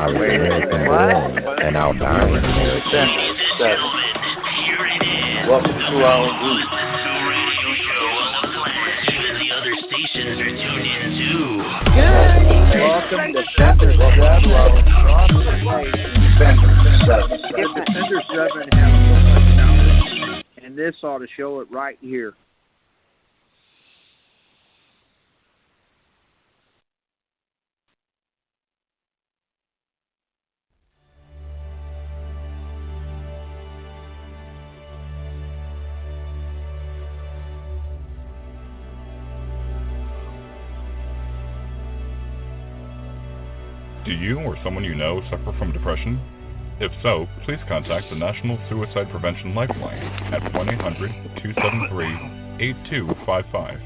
American born and I'll die an American. Welcome to our group. Welcome to Defenders 7. Defenders 7 has so much knowledge, and this ought to show it right here. Do you or someone you know suffer from depression? If so, please contact the National Suicide Prevention Lifeline at 1-800-273-8255.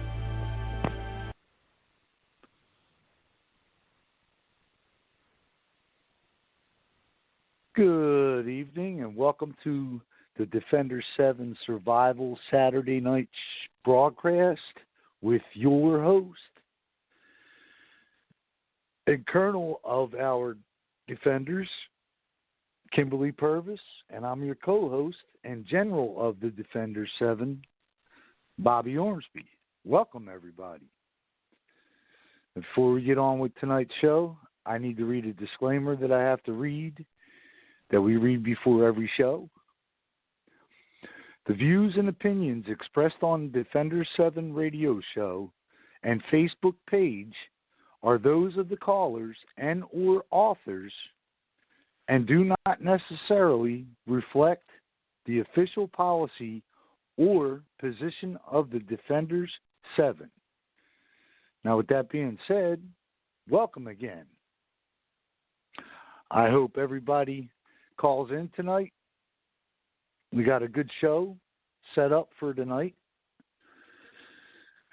Good evening and welcome to the Defenders 7 Survival Saturday night broadcast with your host and Colonel of our Defenders, Kimberly Purvis, and I'm your co-host and General of the Defenders 7, Bobby Ormsby. Welcome, everybody. Before we get on with tonight's show, I need to read a disclaimer that I have to read, that we read before every show. The views and opinions expressed on the Defenders 7 radio show and Facebook page are those of the callers and or authors and do not necessarily reflect the official policy or position of the Defenders 7. Now, with that being said, welcome again. I hope everybody calls in tonight. We got a good show set up for tonight.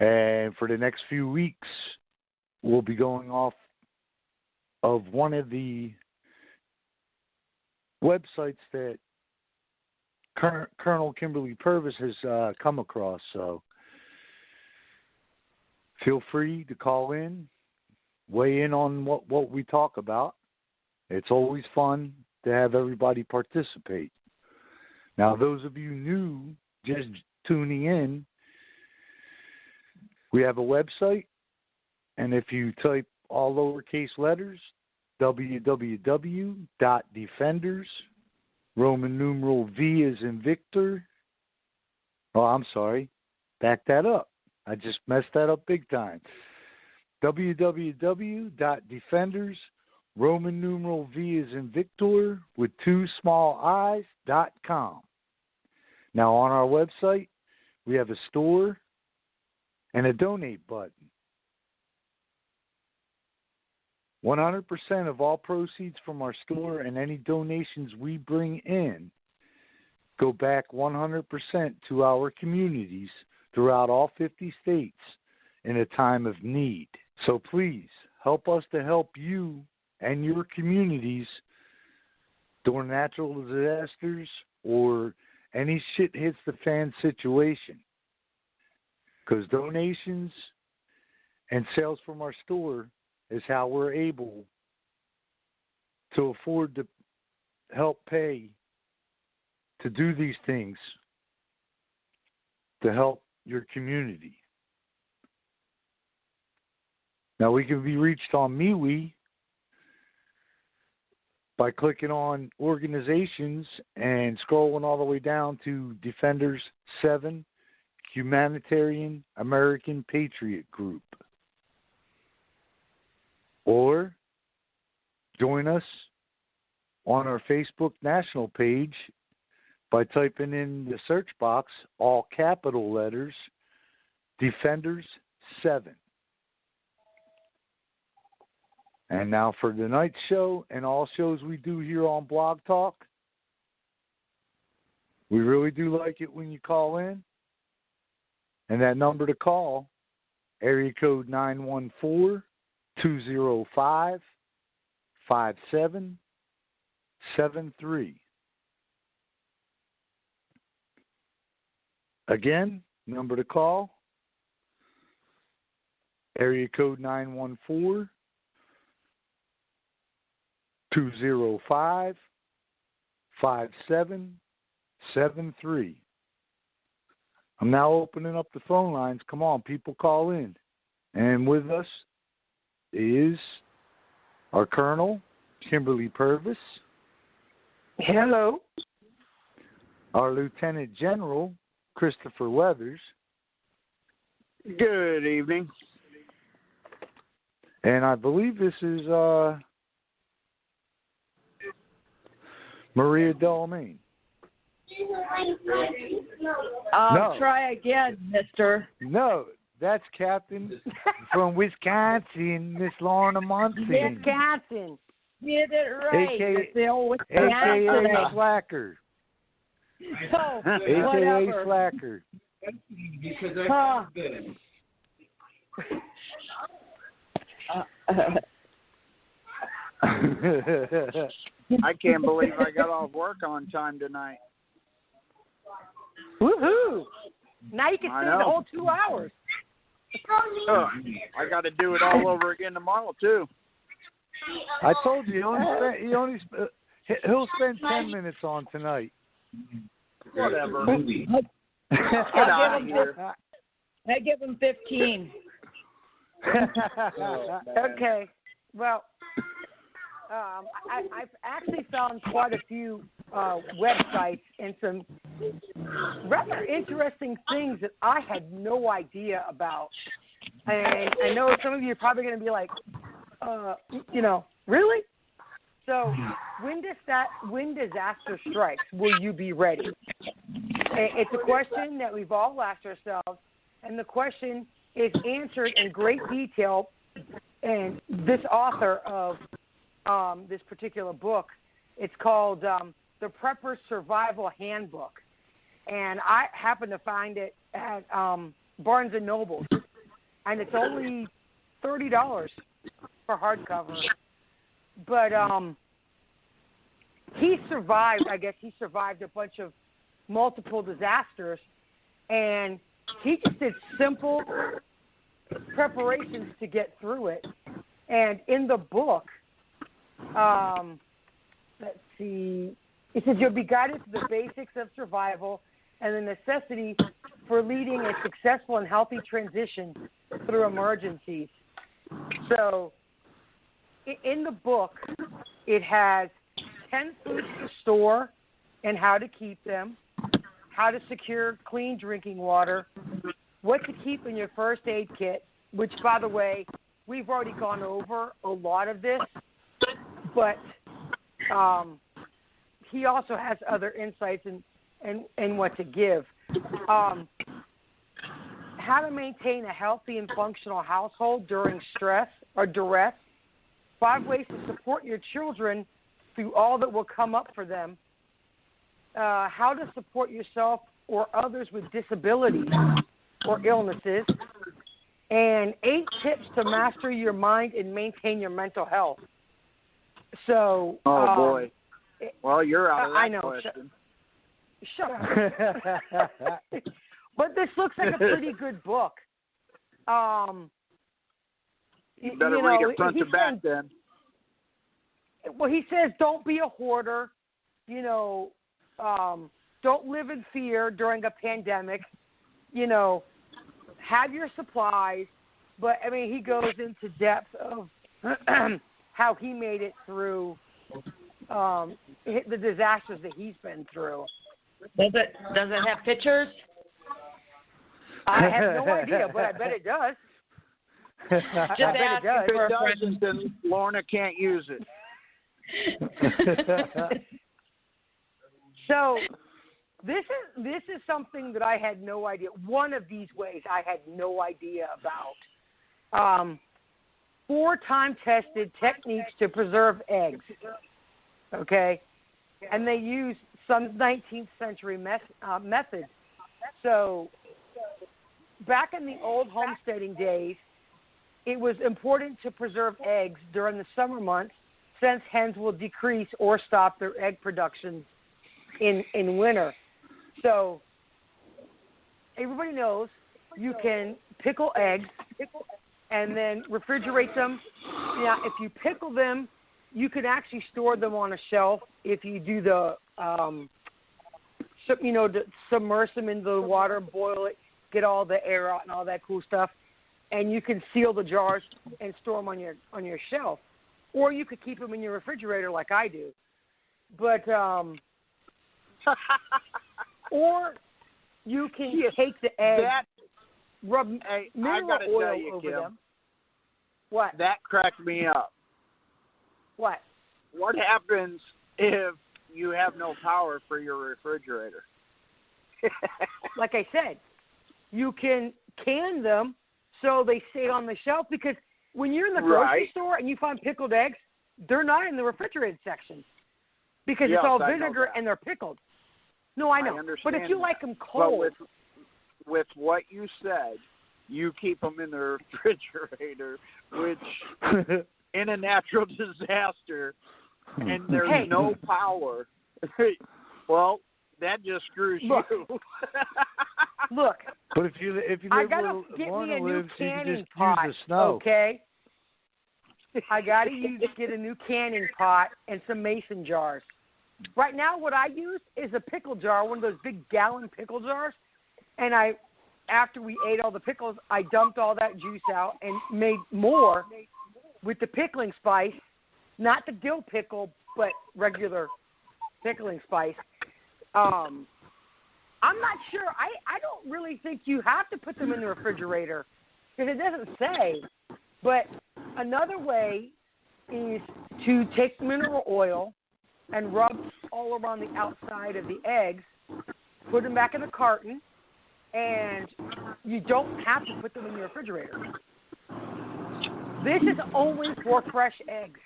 And for the next few weeks, we'll be going off of one of the websites that Colonel Kimberly Purvis has come across. So feel free to call in, weigh in on what we talk about. It's always fun to have everybody participate. Now, those of you new just tuning in, we have a website, and if you type all lowercase letters, www.defenders, Roman numeral V as in Victor. Oh, I'm sorry. Back that up. I just messed that up big time. www.defenders, Roman numeral V as in Victor with 2 small i's.com. Now, on our website, we have a store and a donate button. 100% of all proceeds from our store and any donations we bring in go back 100% to our communities throughout all 50 states in a time of need. So please help us to help you and your communities during natural disasters or any shit hits the fan situation. Because donations and sales from our store is how we're able to afford to help pay to do these things to help your community. Now, we can be reached on MeWe by clicking on organizations and scrolling all the way down to Defenders 7 Humanitarian American Patriot Group. Or join us on our Facebook national page by typing in the search box, all capital letters, Defenders 7. And now for tonight's show and all shows we do here on Blog Talk, we really do like it when you call in. And that number to call, area code 914-205-5773. Again, number to call, area code 205-5773. I'm now opening up the phone lines. Come on, people, call in. And with us is our Colonel, Kimberly Purvis. Hello. Our Lieutenant General, Christopher Weathers. Good evening. And I believe this is Maria Delamain. No. Try again, mister. No, that's Captain from Wisconsin, Miss Lorna Munson. Wisconsin. Get it right. AKA Slacker. Oh, AKA Slacker. I can't believe I got off work on time tonight. Woohoo! Now you can stay the whole 2 hours. I got to do it all over again tomorrow too. I told you, he'll spend 10 minutes on tonight. Whatever. I give him 15. Okay. Well, I've actually found quite a few websites and some rather interesting things that I had no idea about. And I know some of you are probably going to be like, really? So when disaster strikes, will you be ready? It's a question that we've all asked ourselves, and the question is answered in great detail. And this author of this particular book, it's called The Prepper's Survival Handbook. And I happened to find it at Barnes & Noble. And it's only $30 for hardcover. But he survived a bunch of multiple disasters. And he just did simple preparations to get through it. And in the book, let's see, it says you'll be guided to the basics of survival and the necessity for leading a successful and healthy transition through emergencies. So in the book, it has 10 foods to store and how to keep them, how to secure clean drinking water, what to keep in your first aid kit, which, by the way, we've already gone over a lot of this, but he also has other insights and what to give. How to maintain a healthy and functional household during stress or duress, 5 ways to support your children through all that will come up for them, how to support yourself or others with disabilities or illnesses, and 8 tips to master your mind and maintain your mental health. So, boy. Well, you're out of that I know. question. Shut up. But this looks like a pretty good book. You better read it front to back then. Well, he says don't be a hoarder. Don't live in fear during a pandemic. Have your supplies. But, I mean, he goes into depth of how he made it through the disasters that he's been through. Does it have pictures? I have no idea, but I bet it does. I bet it does. If it doesn't, then Lorna can't use it. So this is something that I had no idea. One of these ways I had no idea about. 4 time-tested techniques to preserve eggs. Okay, and they use some 19th century methods. So back in the old homesteading days, it was important to preserve eggs during the summer months, since hens will decrease or stop their egg production in winter. So everybody knows you can pickle eggs and then refrigerate them. Now, if you pickle them you can actually store them on a shelf if you do the, submerge them into the water, boil it, get all the air out and all that cool stuff, and you can seal the jars and store them on your shelf, or you could keep them in your refrigerator like I do. But or you can take the eggs, rub mineral oil over them. What? That cracked me up. What? What happens if you have no power for your refrigerator? Like I said, you can can them so they stay on the shelf, because when you're in the grocery store and you find pickled eggs, they're not in the refrigerated section because it's all vinegar and they're pickled. No, I know. But if you like them cold. But with what you said, you keep them in the refrigerator, which in a natural disaster, and there's no power, well, that just screws you. Look. But if you live where Lorna lives, you can just pot, use the snow. Okay. I got to get a new canning pot and some mason jars. Right now, what I use is a pickle jar, one of those big gallon pickle jars, and after we ate all the pickles, I dumped all that juice out and made more with the pickling spice, not the dill pickle, but regular pickling spice. I'm not sure. I don't really think you have to put them in the refrigerator because it doesn't say. But another way is to take mineral oil and rub all around the outside of the eggs, put them back in a carton, and you don't have to put them in your refrigerator. This is only for fresh eggs.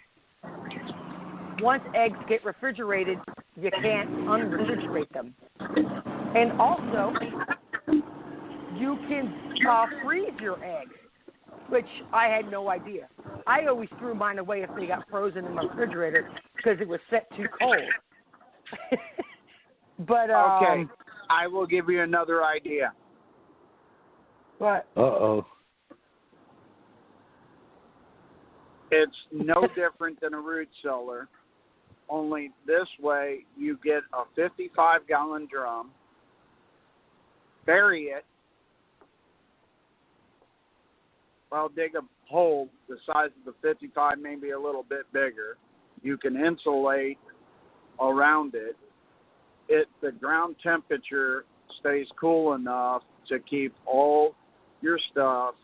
Once eggs get refrigerated, you can't unrefrigerate them. And also, you can freeze your eggs, which I had no idea. I always threw mine away if they got frozen in my refrigerator because it was set too cold. But okay, I will give you another idea. What? Uh-oh. It's no different than a root cellar, only this way you get a 55-gallon drum, bury it, dig a hole the size of the 55, maybe a little bit bigger. You can insulate around it. The ground temperature stays cool enough to keep all your stuff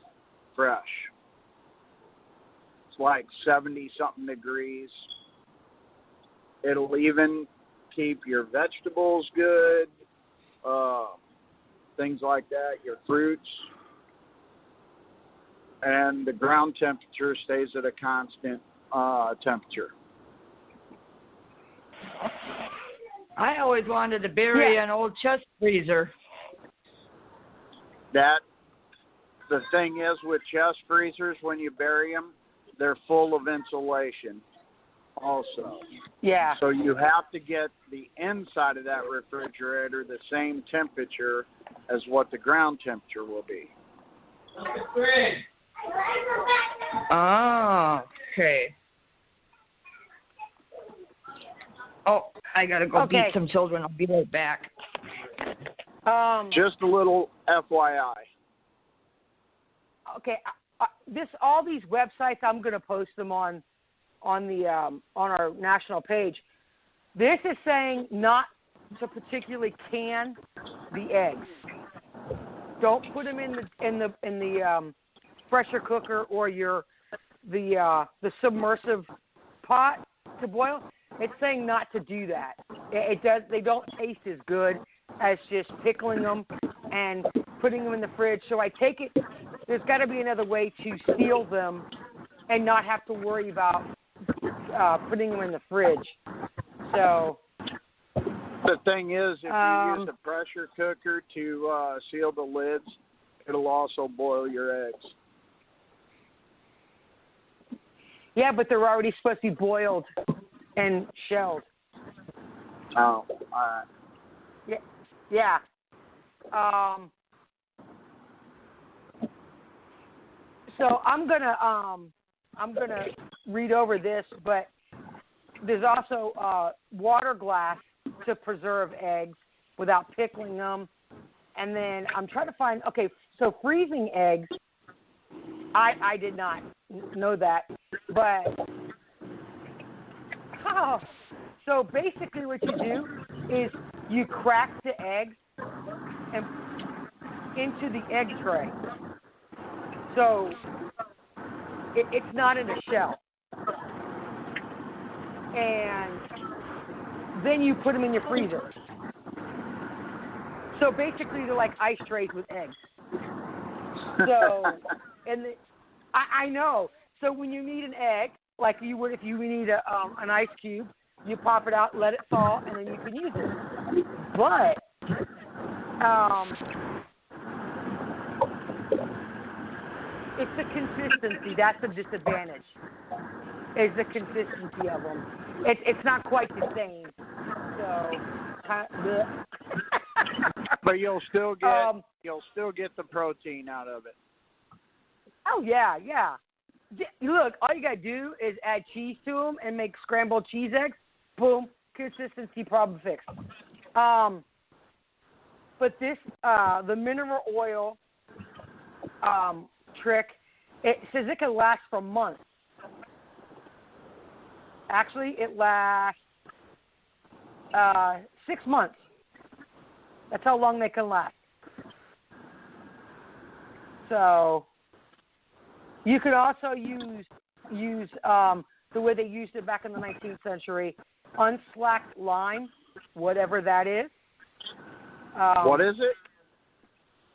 fresh. It's like 70-something degrees. It'll even keep your vegetables good, things like that, your fruits. And the ground temperature stays at a constant temperature. I always wanted to bury an old chest freezer. The thing is with chest freezers, when you bury them, they're full of insulation also. Yeah. So you have to get the inside of that refrigerator the same temperature as what the ground temperature will be. Oh, okay. Oh, I got to go beat some children. I'll be right back. Just a little FYI. Okay, all these websites, I'm going to post them on our national page. This is saying not to particularly can the eggs. Don't put them in the pressure cooker or the submersive pot to boil. It's saying not to do that. They don't taste as good as just pickling them and putting them in the fridge. So I take it there's got to be another way to seal them and not have to worry about putting them in the fridge. So the thing is, if you use a pressure cooker to seal the lids, it'll also boil your eggs. Yeah, but they're already supposed to be boiled and shelled. Oh, all right. Yeah. So I'm gonna read over this, but there's also water glass to preserve eggs without pickling them. And then I'm trying to find, okay, so freezing eggs, I did not know that. But, so basically what you do is you crack the eggs and into the egg tray. So it's not in a shell. And then you put them in your freezer. So basically they're like ice trays with eggs. So, I know. So when you need an egg, like you would if you need an ice cube, you pop it out, let it thaw, and then you can use it. But it's the consistency. That's the disadvantage. Is the consistency of them. It's not quite the same. So, but you'll still get the protein out of it. Oh yeah. Look, all you gotta do is add cheese to them and make scrambled cheese eggs. Boom, consistency problem fixed. But this, the mineral oil trick, it says it can last for months. Actually, it lasts 6 months. That's how long they can last. So you could also use the way they used it back in the 19th century, unslacked lime, whatever that is. What is it?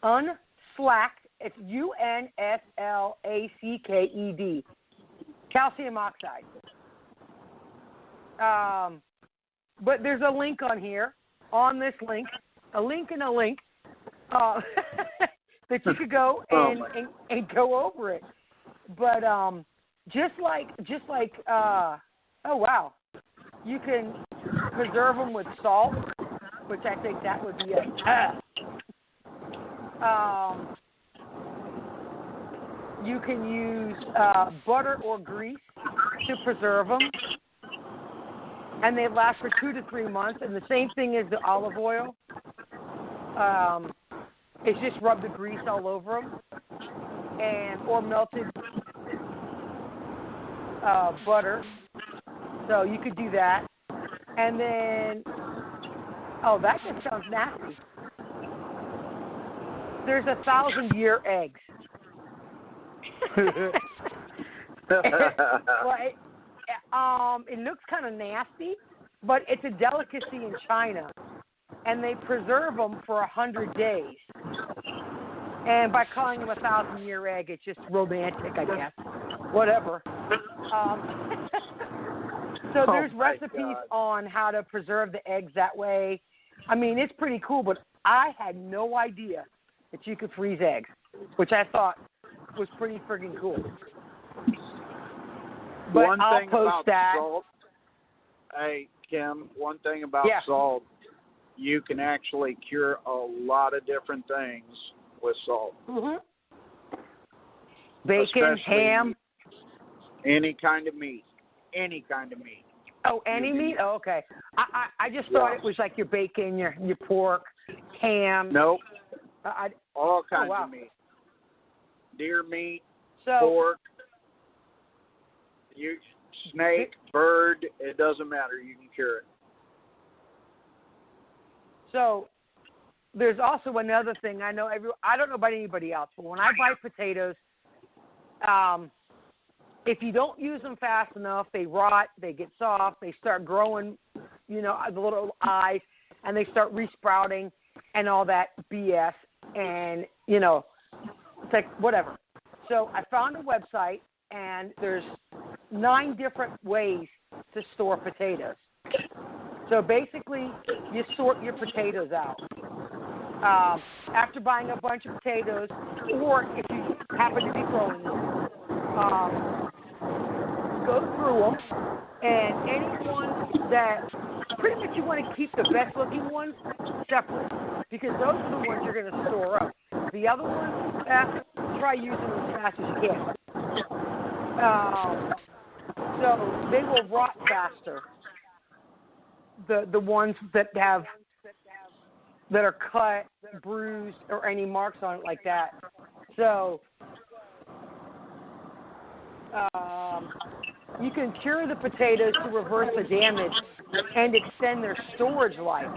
Unslacked. It's UNSLACKED. Calcium oxide. But there's a link on here, on this link, a link and a link, that you could go and go over it. But just like oh wow, you can preserve them with salt, which I think that would be a you can use butter or grease to preserve them, and they last for 2 to 3 months. And the same thing as the olive oil. It's just rub the grease all over them, or melted butter. So you could do that. And then, that just sounds nasty. There's 1,000-year eggs. Well, it looks kind of nasty, but it's a delicacy in China, and they preserve them for 100 days. And by calling them 1,000-year egg, it's just romantic, I guess. Whatever. So there's recipes on how to preserve the eggs that way. I mean, it's pretty cool, but I had no idea that you could freeze eggs, which I thought was pretty friggin' cool. But one I'll thing post about that. Salt, hey, Kim, one thing about salt, you can actually cure a lot of different things with salt. Mm-hmm. Bacon, especially ham. Any kind of meat. Oh, any meat? Oh, okay. I just thought it was like your bacon, your pork, ham. Nope. All kinds wow. of meat. Deer meat, so, pork, snake, bird, it doesn't matter. You can cure it. So there's also another thing. I don't know about anybody else, but when I buy potatoes, if you don't use them fast enough, they rot, they get soft, they start growing, the little eyes, and they start resprouting and all that BS. And, it's like, whatever. So I found a website, and there's 9 different ways to store potatoes. So basically, you sort your potatoes out. After buying a bunch of potatoes, or if you happen to be growing them, go through them, and any ones that pretty much you want to keep the best looking ones separate, because those are the ones you're going to store up. The other ones, try using them as fast as you can. So they will rot faster. the ones that are cut, bruised, or any marks on it like that. So you can cure the potatoes to reverse the damage and extend their storage life.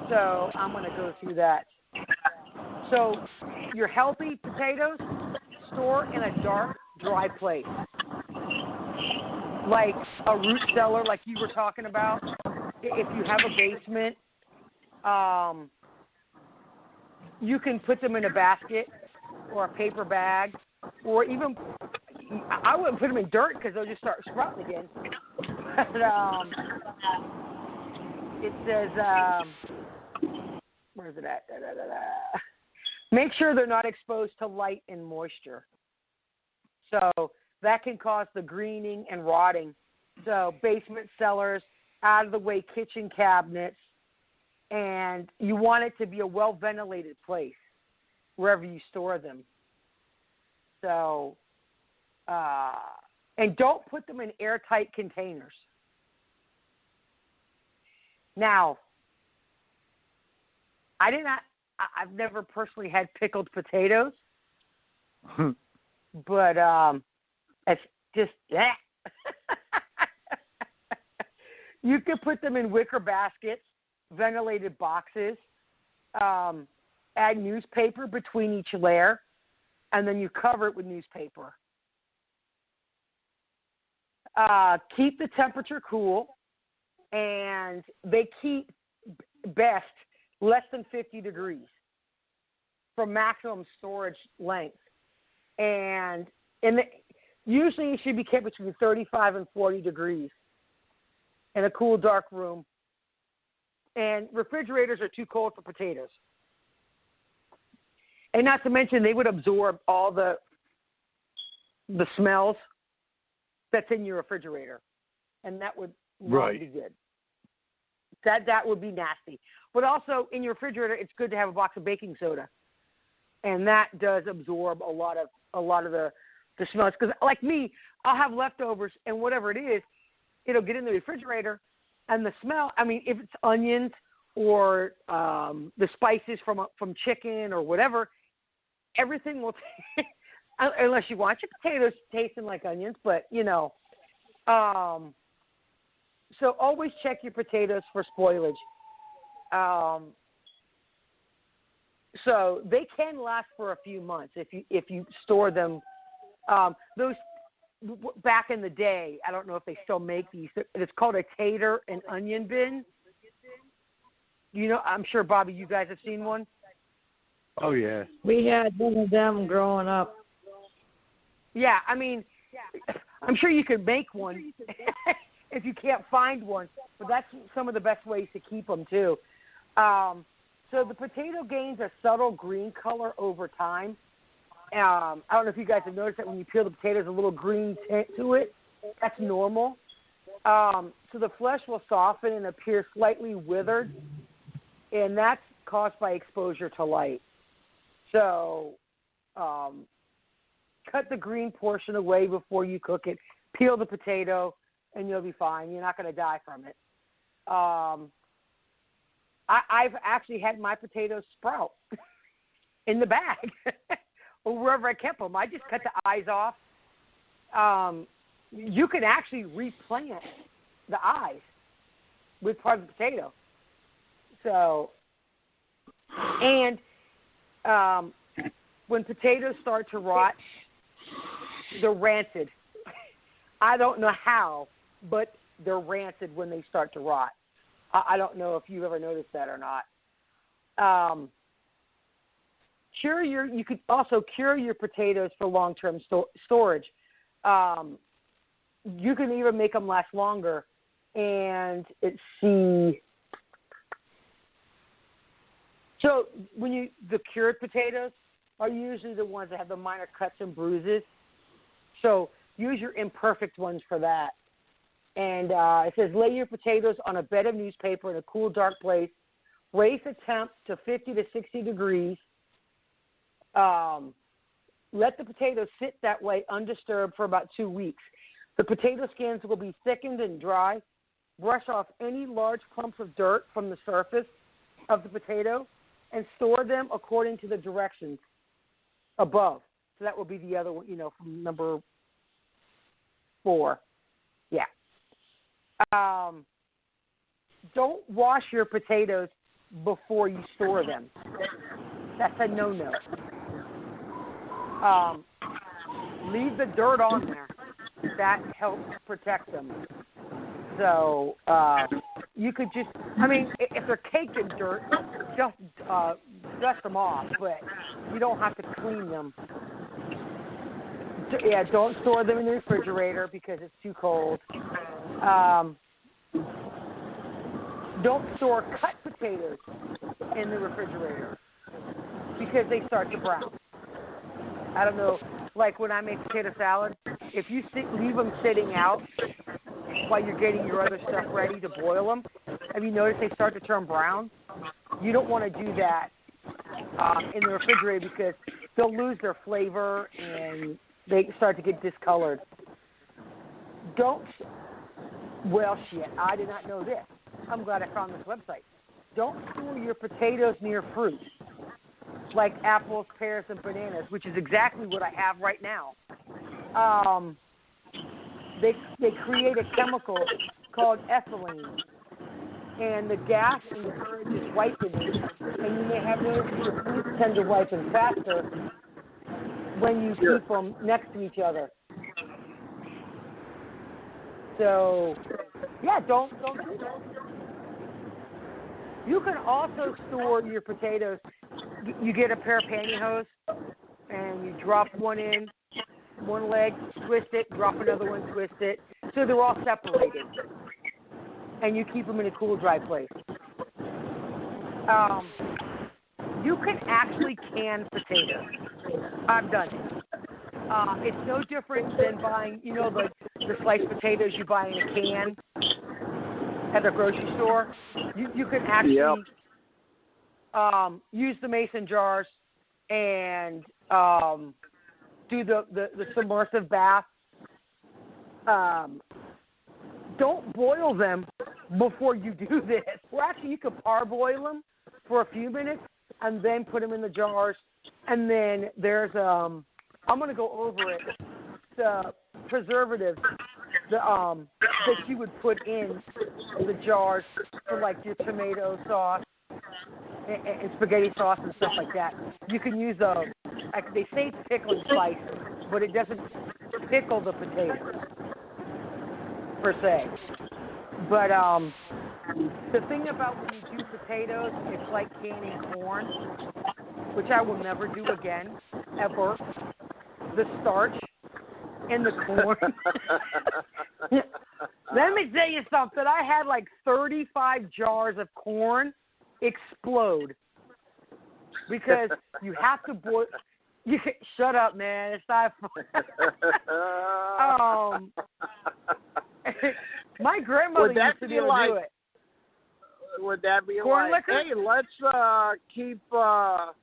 So I'm going to go through that. So your healthy potatoes, store in a dark, dry place. Like a root cellar like you were talking about. If you have a basement, you can put them in a basket or a paper bag, or even, I wouldn't put them in dirt because they'll just start sprouting again. But, it says, where is it at? Make sure they're not exposed to light and moisture. So that can cause the greening and rotting. So basement cellars, out of the way kitchen cabinets, and you want it to be a well-ventilated place wherever you store them. So, and don't put them in airtight containers. Now, I've never personally had pickled potatoes, but it's just, you could put them in wicker baskets, ventilated boxes, add newspaper between each layer, and then you cover it with newspaper. Keep the temperature cool, and they keep best less than 50 degrees for maximum storage length. And usually it should be kept between 35 and 40 degrees in a cool, dark room. And refrigerators are too cold for potatoes. And not to mention, they would absorb all the smells that's in your refrigerator. And that would not be good. That would be nasty. But also, in your refrigerator, it's good to have a box of baking soda. And that does absorb a lot of the smells. Because like me, I'll have leftovers, and whatever it is, it'll get in the refrigerator, and the smell, I mean, if it's onions or the spices from chicken or whatever, everything will unless you want your potatoes tasting like onions, but, you know. So always check your potatoes for spoilage. So they can last for a few months if you store them. Those back in the day, I don't know if they still make these. It's called a tater and onion bin. You know, I'm sure, Bobby, you guys have seen one. Oh yeah, we had one of them growing up. Yeah, I mean, I'm sure you could make one if you can't find one, but that's some of the best ways to keep them too. So the potato gains a subtle green color over time. I don't know if you guys have noticed that when you peel the potatoes, a little green tint to it. That's normal. So the flesh will soften and appear slightly withered, and that's caused by exposure to light. So cut the green portion away before you cook it. Peel the potato, and you'll be fine. You're not going to die from it. I've actually had my potatoes sprout in the bag or wherever I kept them. I just cut the eyes off. You can actually replant the eyes with part of the potato. So, and when potatoes start to rot, they're rancid. I don't know how, but they're rancid when they start to rot. I don't know if you've ever noticed that or not. You could also cure your potatoes for long-term storage. You can even make them last longer. And so the cured potatoes are usually the ones that have the minor cuts and bruises. So use your imperfect ones for that. And it says, lay your potatoes on a bed of newspaper in a cool, dark place. Raise the temp to 50 to 60 degrees. Let the potatoes sit that way undisturbed for about 2 weeks. The potato skins will be thickened and dry, brush off any large clumps of dirt from the surface of the potato and store them according to the directions above. So that will be the other one, from number 4. Yeah. Don't wash your potatoes before you store them. That's a no-no. Leave the dirt on there. That helps protect them. So you could just, if they're caked in dirt, just dust them off, but you don't have to clean them. Yeah, don't store them in the refrigerator because it's too cold. Don't store cut potatoes in the refrigerator because they start to brown. I don't know, like when I make potato salad, if you leave them sitting out while you're getting your other stuff ready to boil them, have you noticed they start to turn brown? You don't want to do that in the refrigerator because they'll lose their flavor and they start to get discolored. I did not know this. I'm glad I found this website. Don't store your potatoes near fruit, like apples, pears, and bananas, which is exactly what I have right now. They create a chemical called ethylene, and the gas encourages ripening, and you may have noticed your fruits tend to ripen faster when you keep them next to each other. So, yeah, don't do that. You can also store your potatoes. You get a pair of pantyhose, and you drop one in, one leg, twist it, drop another one, twist it, so they're all separated. And you keep them in a cool, dry place. You can actually can potatoes. I've done it. It's no different than buying, the sliced potatoes you buy in a can at the grocery store. You can actually use the mason jars and do the submersive bath. Don't boil them before you do this. Well, actually, you could parboil them for a few minutes and then put them in the jars. And then there's I'm going to go over it. The preservatives that you would put in the jars for like your tomato sauce and spaghetti sauce and stuff like that. You can use they say it's pickling spice, but it doesn't pickle the potatoes per se. But the thing about when you do potatoes, it's like canning corn, which I will never do again, ever. The starch in the corn. Let me tell you something. I had like 35 jars of corn explode because you have to boil. Shut up, man. It's not fun. My grandmother used to be able to do it. Would that be corn like, liquor? hey, let's keep a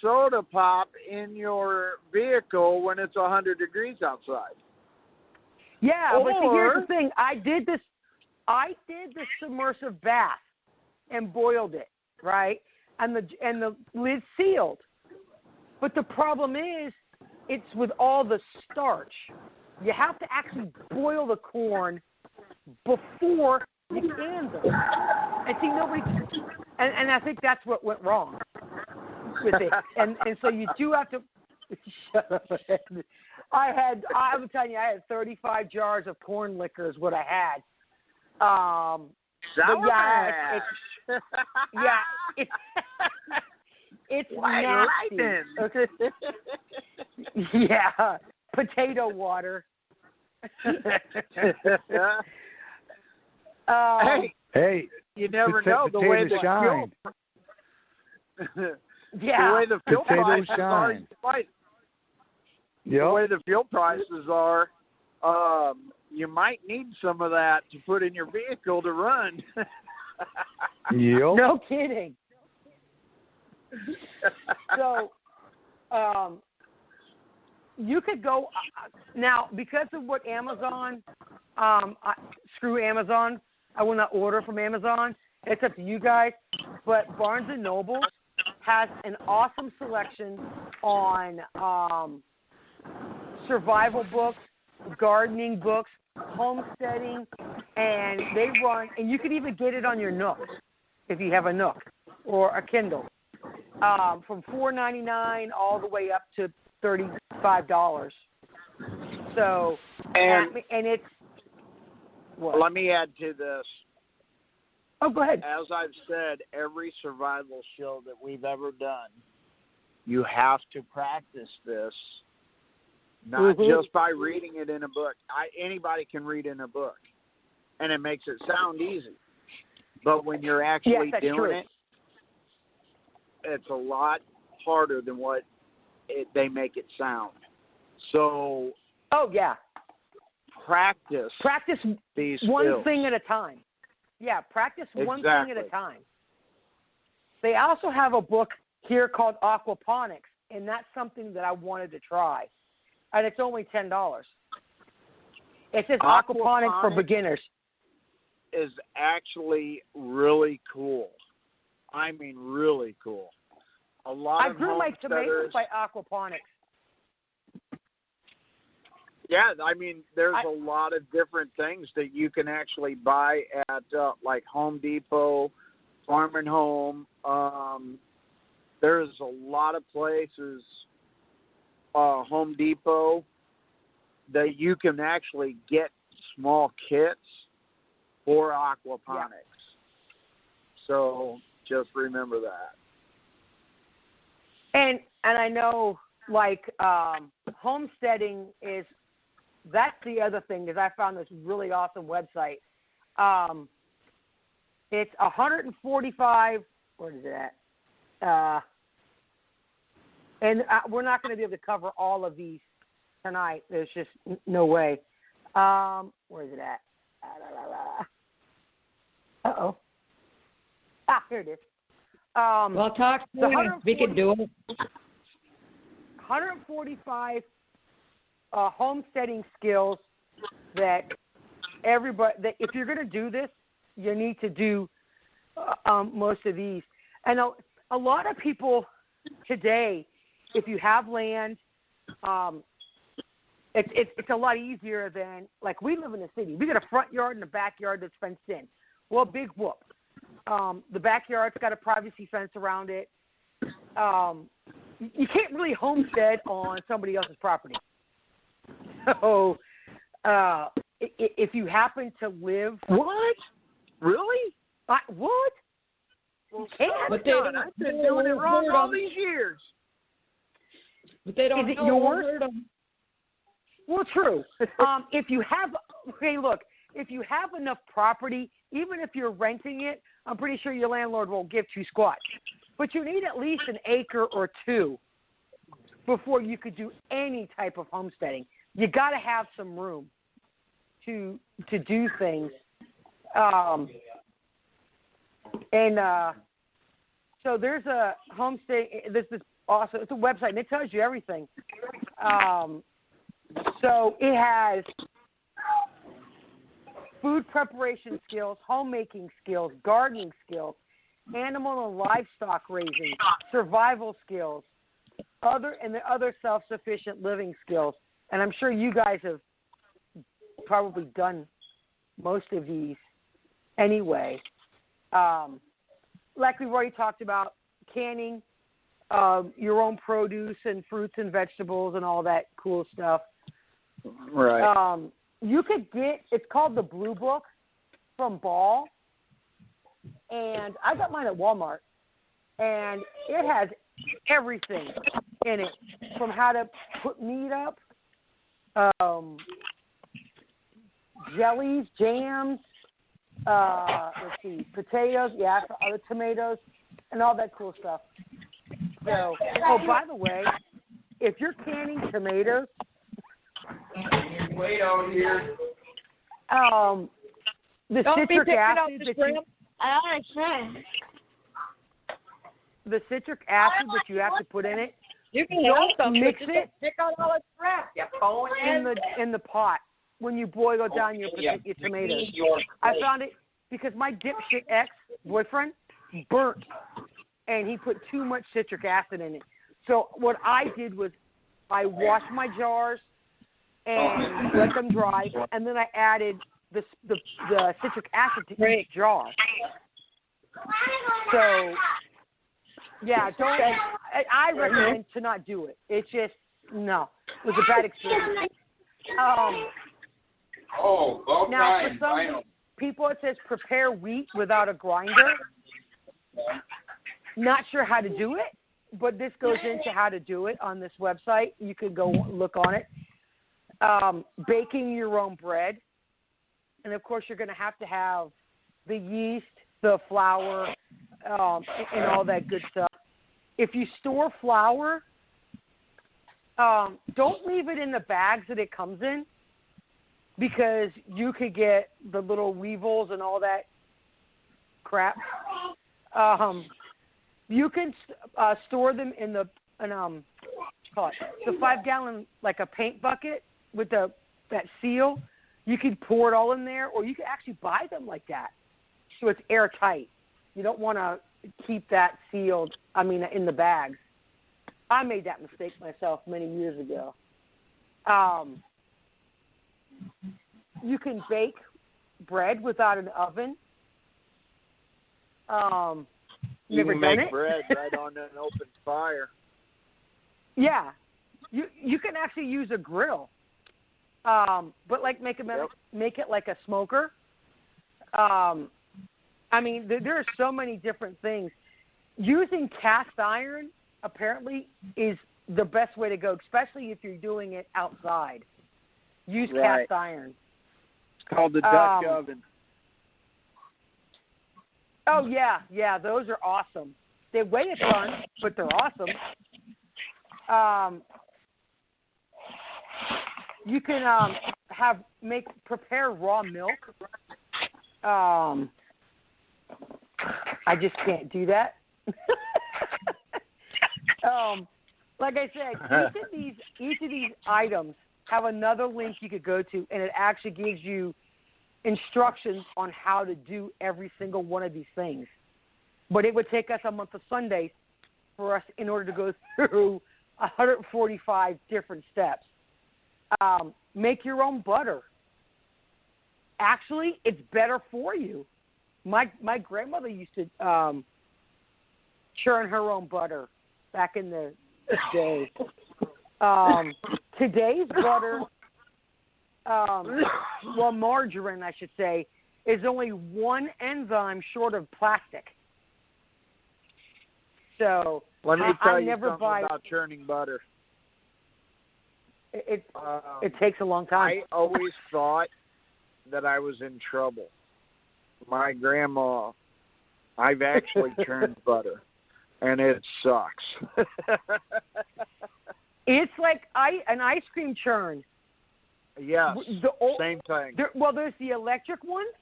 soda pop in your vehicle when it's 100 degrees outside? Yeah, but see, here's the thing. I did the submersive bath and boiled it, right? And the lid sealed. But the problem is, it's with all the starch. You have to actually boil the corn before you can them. And see, and I think that's what went wrong with it. And so you do have to shut up. I'm telling you, I had 35 jars of corn liquor is what I had. Sour mash. It's nasty. Yeah, potato water. Hey, you never know the way the shine. Yeah, the way the fuel prices are. Yep. The way the fuel prices are, you might need some of that to put in your vehicle to run. Yep. No kidding. So, you could go now because of what Amazon. Screw Amazon. I will not order from Amazon. It's up to you guys. But Barnes & Noble has an awesome selection on survival books, gardening books, homesteading, and they run, and you can even get it on your Nook if you have a Nook or a Kindle, from $4.99 all the way up to $35. So, and it's what? Let me add to this. Oh, go ahead. As I've said, every survival show that we've ever done, you have to practice this, not just by reading it in a book. Anybody can read in a book, and it makes it sound easy. But when you're actually doing it, it's a lot harder than what they make it sound. So, practice these one skills. thing at a time. Yeah, practice one thing at a time. They also have a book here called Aquaponics, and that's something that I wanted to try. And it's only $10. It says Aquaponics for beginners. Is actually really cool. I mean, really cool. I grew my tomatoes by aquaponics. Yeah, I mean, there's a lot of different things that you can actually buy at like Home Depot, Farm and Home. There's a lot of places, Home Depot, that you can actually get small kits for aquaponics. Yeah. So just remember that. And I know, like, homesteading that's the other thing, is I found this really awesome website. It's 145, where is it at? And we're not going to be able to cover all of these tonight. There's just no way. Where is it at? Uh-oh. Here it is. Well, talk to me. We can do it. 145 homesteading skills that everybody, that if you're going to do this, you need to do most of these. And a lot of people today, if you have land, it's a lot easier than, like, we live in a city. We got a front yard and a backyard that's fenced in. Well, big whoop. The backyard's got a privacy fence around it. You can't really homestead on somebody else's property. So, if you happen to live... What? Really? What? Well, I've been doing it wrong all these years. But they don't Is it know yours? Well, true. If you have... Okay, look. If you have enough property, even if you're renting it, I'm pretty sure your landlord won't give two squats. But you need at least an acre or two before you could do any type of homesteading. You got to have some room to do things. So there's a homestead. This is awesome. It's a website, and it tells you everything. So it has food preparation skills, homemaking skills, gardening skills, animal and livestock raising, survival skills, other self-sufficient living skills. And I'm sure you guys have probably done most of these anyway. Like we've already talked about, canning your own produce and fruits and vegetables and all that cool stuff. Right. You could get, it's called the Blue Book from Ball, and I got mine at Walmart, and it has everything in it, from how to put meat up, jellies, jams, potatoes, other tomatoes, and all that cool stuff. So, by the way, if you're canning tomatoes, wait out here. The Don't citric acid the citric acid that you have to put in it, you can help them mix it pick out all the crap. in the pot when you boil down your tomatoes. I found it because my dipshit ex-boyfriend burnt, and he put too much citric acid in it. So what I did was I washed my jars and let them dry, and then I added the citric acid to each jar. So, yeah, don't. I recommend to not do it. It's just no. It was a bad experience. Now, for some people, it says prepare wheat without a grinder. Not sure how to do it, but this goes into how to do it on this website. You could go look on it. Baking your own bread. And, of course, you're going to have the yeast, the flour, and all that good stuff. If you store flour, don't leave it in the bags that it comes in, because you could get the little weevils and all that crap. You can store them in the 5-gallon, like a paint bucket with that seal. You could pour it all in there, or you could actually buy them like that, so it's airtight. You don't want to keep that sealed, in the bags. I made that mistake myself many years ago. You can bake bread without an oven. You can done make it? bread right on an open fire. Yeah. You can actually use a grill. But make it like a smoker. There are so many different things. Using cast iron apparently is the best way to go, especially if you're doing it outside. Use cast iron. It's called the Dutch oven. Oh, yeah, those are awesome. They weigh a ton, but they're awesome. You can prepare raw milk. I just can't do that. Like I said, each of these items have another link you could go to, and it actually gives you instructions on how to do every single one of these things. But it would take us a month of Sundays for us in order to go through 145 different steps. Make your own butter. Actually, it's better for you. My grandmother used to churn her own butter back in the day. Today's butter, margarine, I should say, is only one enzyme short of plastic. So let me tell you never something about churning butter. It takes a long time. I always thought that I was in trouble. My grandma, I've actually churned butter, and it sucks. It's like an ice cream churn. Yes, same thing. There's the electric ones,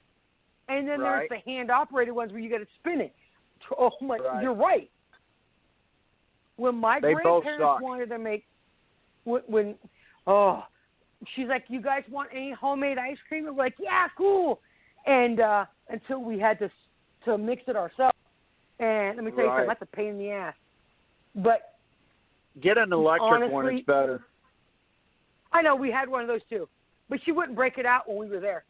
and then there's the hand-operated ones where you got to spin it. Oh my, you're right. When my grandparents wanted to make, she's like, you guys want any homemade ice cream? We're like, yeah, cool. And until we had to mix it ourselves. And let me tell you something, that's a pain in the ass. But get an electric one, it's better. I know, we had one of those too. But she wouldn't break it out when we were there.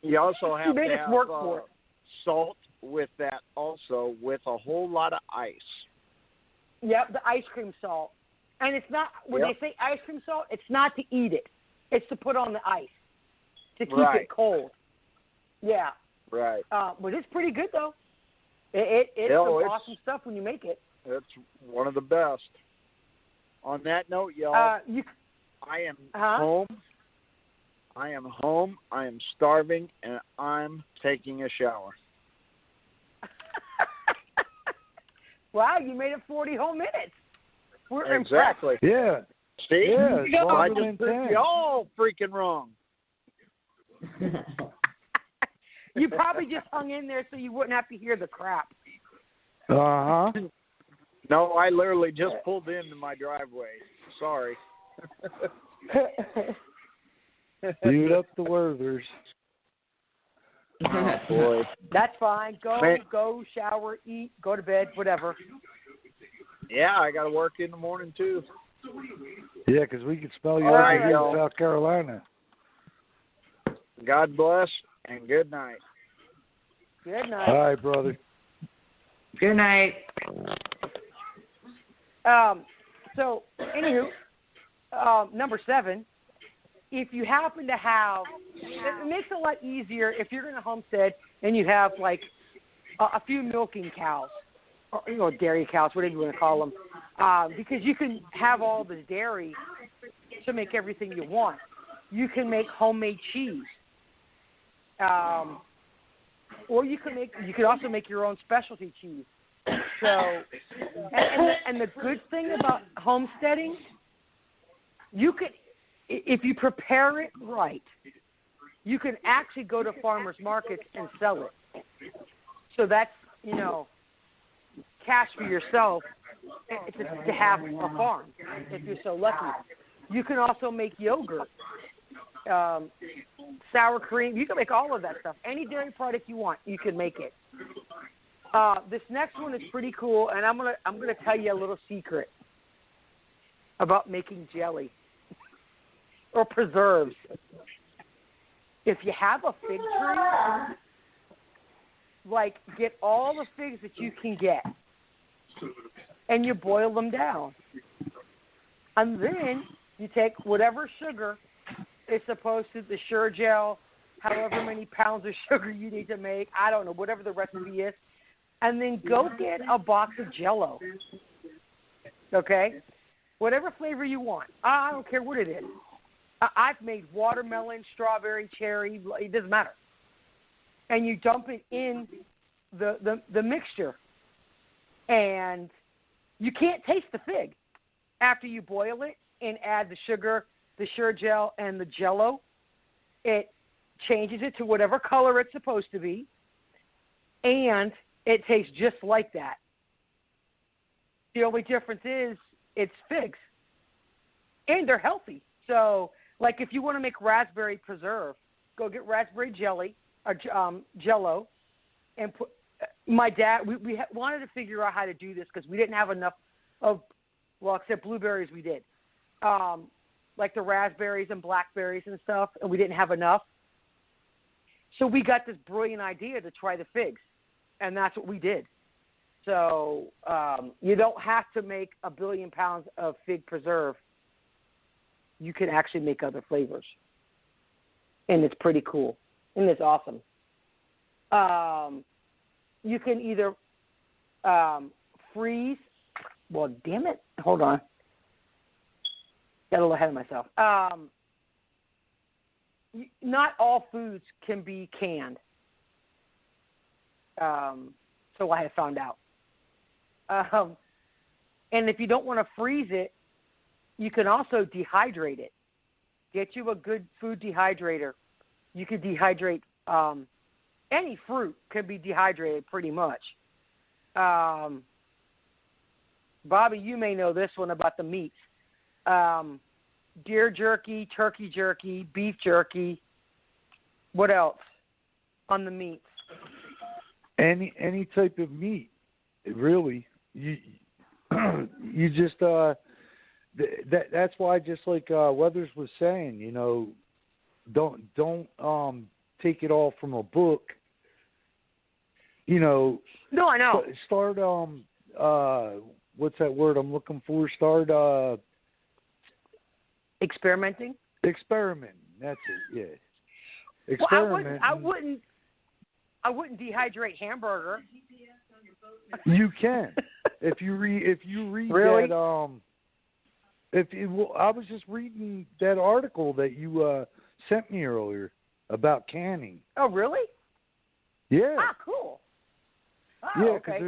You also have to have work for it. Salt with that also, with a whole lot of ice. Yep, the ice cream salt. And it's not, when they say ice cream salt, it's not to eat it. It's to put on the ice to keep it cold. Yeah. Right. But it's pretty good, though. It's awesome stuff when you make it. It's one of the best. On that note, y'all, I am home. I am home. I am starving, and I'm taking a shower. Wow, you made it 40 whole minutes. We're exactly. Impressed. Yeah. See? Yeah, I just proved you all freaking wrong. You probably just hung in there so you wouldn't have to hear the crap. Uh-huh. No, I literally just pulled into my driveway. Sorry. Dude up the Werthers. Oh, boy. That's fine. Go, shower, eat, go to bed, whatever. Yeah, I got to work in the morning, too. Yeah, because we can smell you All over right, here y'all. in South Carolina. God bless and good night. Good night. All right, brother. Good night. So, anywho, number 7, if you happen to have, it makes it a lot easier if you're going to homestead and you have like a few milking cows, or dairy cows, whatever you want to call them, because you can have all this dairy to make everything you want. You can make homemade cheese, or you can also make your own specialty cheese. So, and the good thing about homesteading, you could, if you prepare it right, you can actually go to farmers markets and sell it. So that's, cash for yourself to have a farm, if you're so lucky. You can also make yogurt, sour cream. You can make all of that stuff. Any dairy product you want, you can make it. This next one is pretty cool, and I'm gonna tell you a little secret about making jelly or preserves. If you have a fig tree, get all the figs that you can get, and you boil them down, and then you take whatever sugar is supposed to, the sure gel, however many pounds of sugar you need to make, I don't know, whatever the recipe is, and then go get a box of Jell-O, okay? Whatever flavor you want. I don't care what it is. I've made watermelon, strawberry, cherry, it doesn't matter. And you dump it in the mixture, and you can't taste the fig. After you boil it and add the sugar, the sure gel, and the Jell-O, it changes it to whatever color it's supposed to be, and it tastes just like that. The only difference is it's figs, and they're healthy. So, if you want to make raspberry preserve, go get raspberry jelly or Jell-O, and put. My dad, we wanted to figure out how to do this because we didn't have enough of, except blueberries we did, like the raspberries and blackberries and stuff, and we didn't have enough. So we got this brilliant idea to try the figs, and that's what we did. So you don't have to make 1 billion pounds of fig preserve. You can actually make other flavors, and it's pretty cool, and it's awesome. You can either freeze. Well, damn it. Hold on. Got a little ahead of myself. Not all foods can be canned. So I have found out. And if you don't want to freeze it, you can also dehydrate it. Get you a good food dehydrator. You can dehydrate any fruit can be dehydrated pretty much. Bobby, you may know this one about the meats. Deer jerky, turkey jerky, beef jerky. What else on the meats? Any type of meat, really. You just that's why, just like Weathers was saying, don't take it all from a book. No, I know. Start what's that word I'm looking for? Start experimenting. Experiment. That's it. Yeah. Experiment. Well, I wouldn't dehydrate hamburger. You can if you read really? that. I was just reading that article that you sent me earlier about canning. Oh, really? Yeah. Ah, cool. Oh, yeah, okay.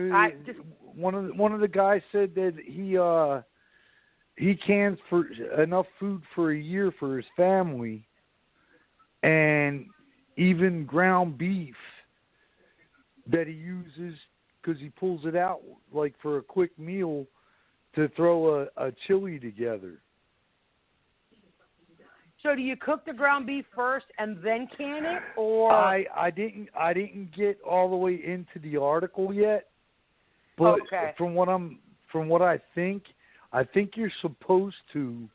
One of the guys said that he cans for enough food for a year for his family, and even ground beef that he uses because he pulls it out like for a quick meal to throw a chili together. So do you cook the ground beef first and then can it, or I didn't get all the way into the article yet, but okay. from what I think you're supposed to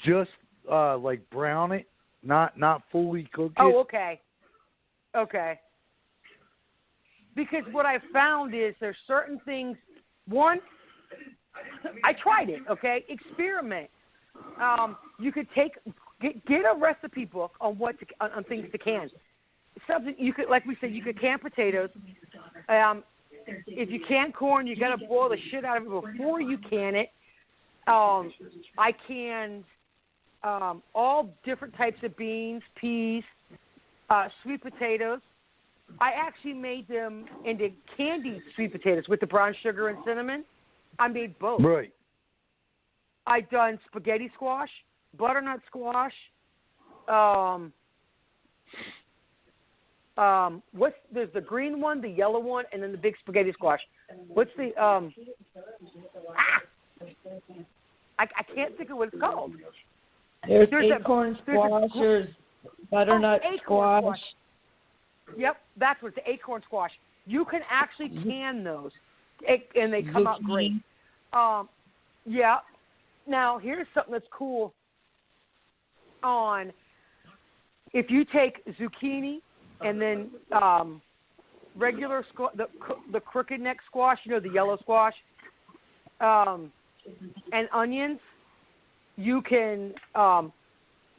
just like brown it, not fully cook it. Oh, okay. Okay. Because what I found is there's certain things. One, I tried it. Okay, experiment. You could get a recipe book on on things to can. Something you could, like we said, you could can potatoes. If you can corn, you got to boil the shit out of it before you can it. I canned all different types of beans, peas, sweet potatoes. I actually made them into candied sweet potatoes with the brown sugar and cinnamon. I made both. Right. I done spaghetti squash, butternut squash. There's the green one, the yellow one, and then the big spaghetti squash. What's the I can't think of what it's called. There's acorn squash. There's butternut squash. Yep, that's what the acorn squash. You can actually can those, and they come out great. Yeah. Now here's something that's cool. If you take zucchini and then regular the crooked neck squash, the yellow squash, and onions, you can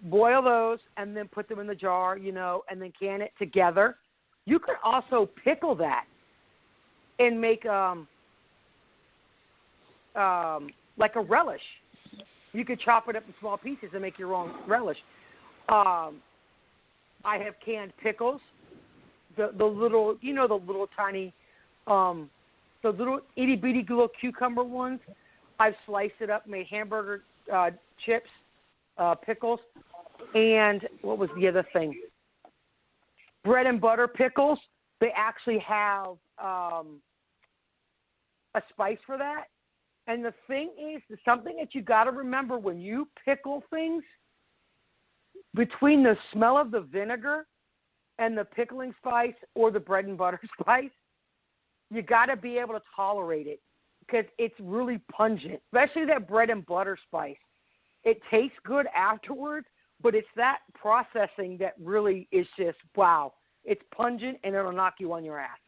boil those and then put them in the jar, and then can it together. You can also pickle that and make like a relish. You could chop it up in small pieces and make your own relish. I have canned pickles, the little, the little tiny, the little itty bitty little cucumber ones. I've sliced it up, made hamburger chips, pickles, and what was the other thing? Bread and butter pickles. They actually have a spice for that. And the thing is, something that you got to remember when you pickle things, between the smell of the vinegar and the pickling spice or the bread and butter spice, you got to be able to tolerate it because it's really pungent, especially that bread and butter spice. It tastes good afterwards, but it's that processing that really is just, wow. It's pungent, and it'll knock you on your ass.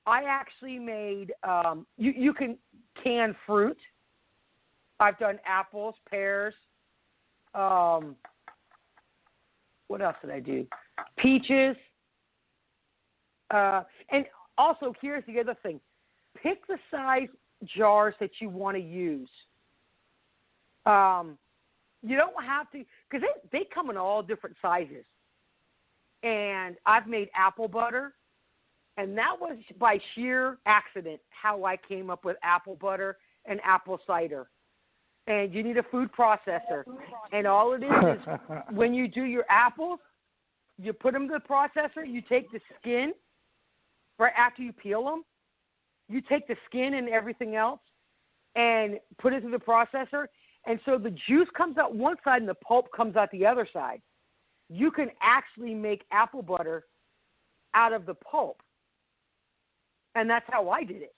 I actually made, you can can fruit. I've done apples, pears. What else did I do? Peaches. And also, here's the other thing. Pick the size jars that you want to use. You don't have to, because they come in all different sizes. And I've made apple butter, and that was by sheer accident how I came up with apple butter and apple cider. And you need a food processor. And all it is when you do your apples, you put them in the processor, you take the skin, right after you peel them, you take the skin and everything else and put it through the processor. And so the juice comes out one side and the pulp comes out the other side. You can actually make apple butter out of the pulp. And that's how I did it.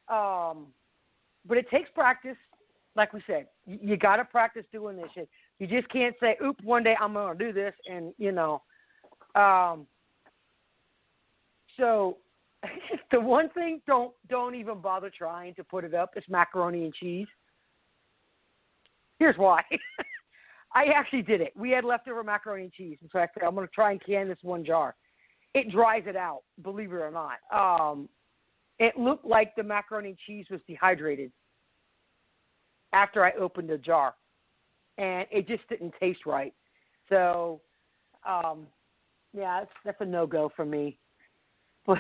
But it takes practice. Like we said, you got to practice doing this shit. You just can't say, oop, one day I'm going to do this. And, so the one thing, don't even bother trying to put it up, is macaroni and cheese. Here's why. I actually did it. We had leftover macaroni and cheese. In fact, I'm going to try and can this one jar. It dries it out, believe it or not. It looked like the macaroni and cheese was dehydrated after I opened the jar. And it just didn't taste right. So, yeah, that's a no-go for me. But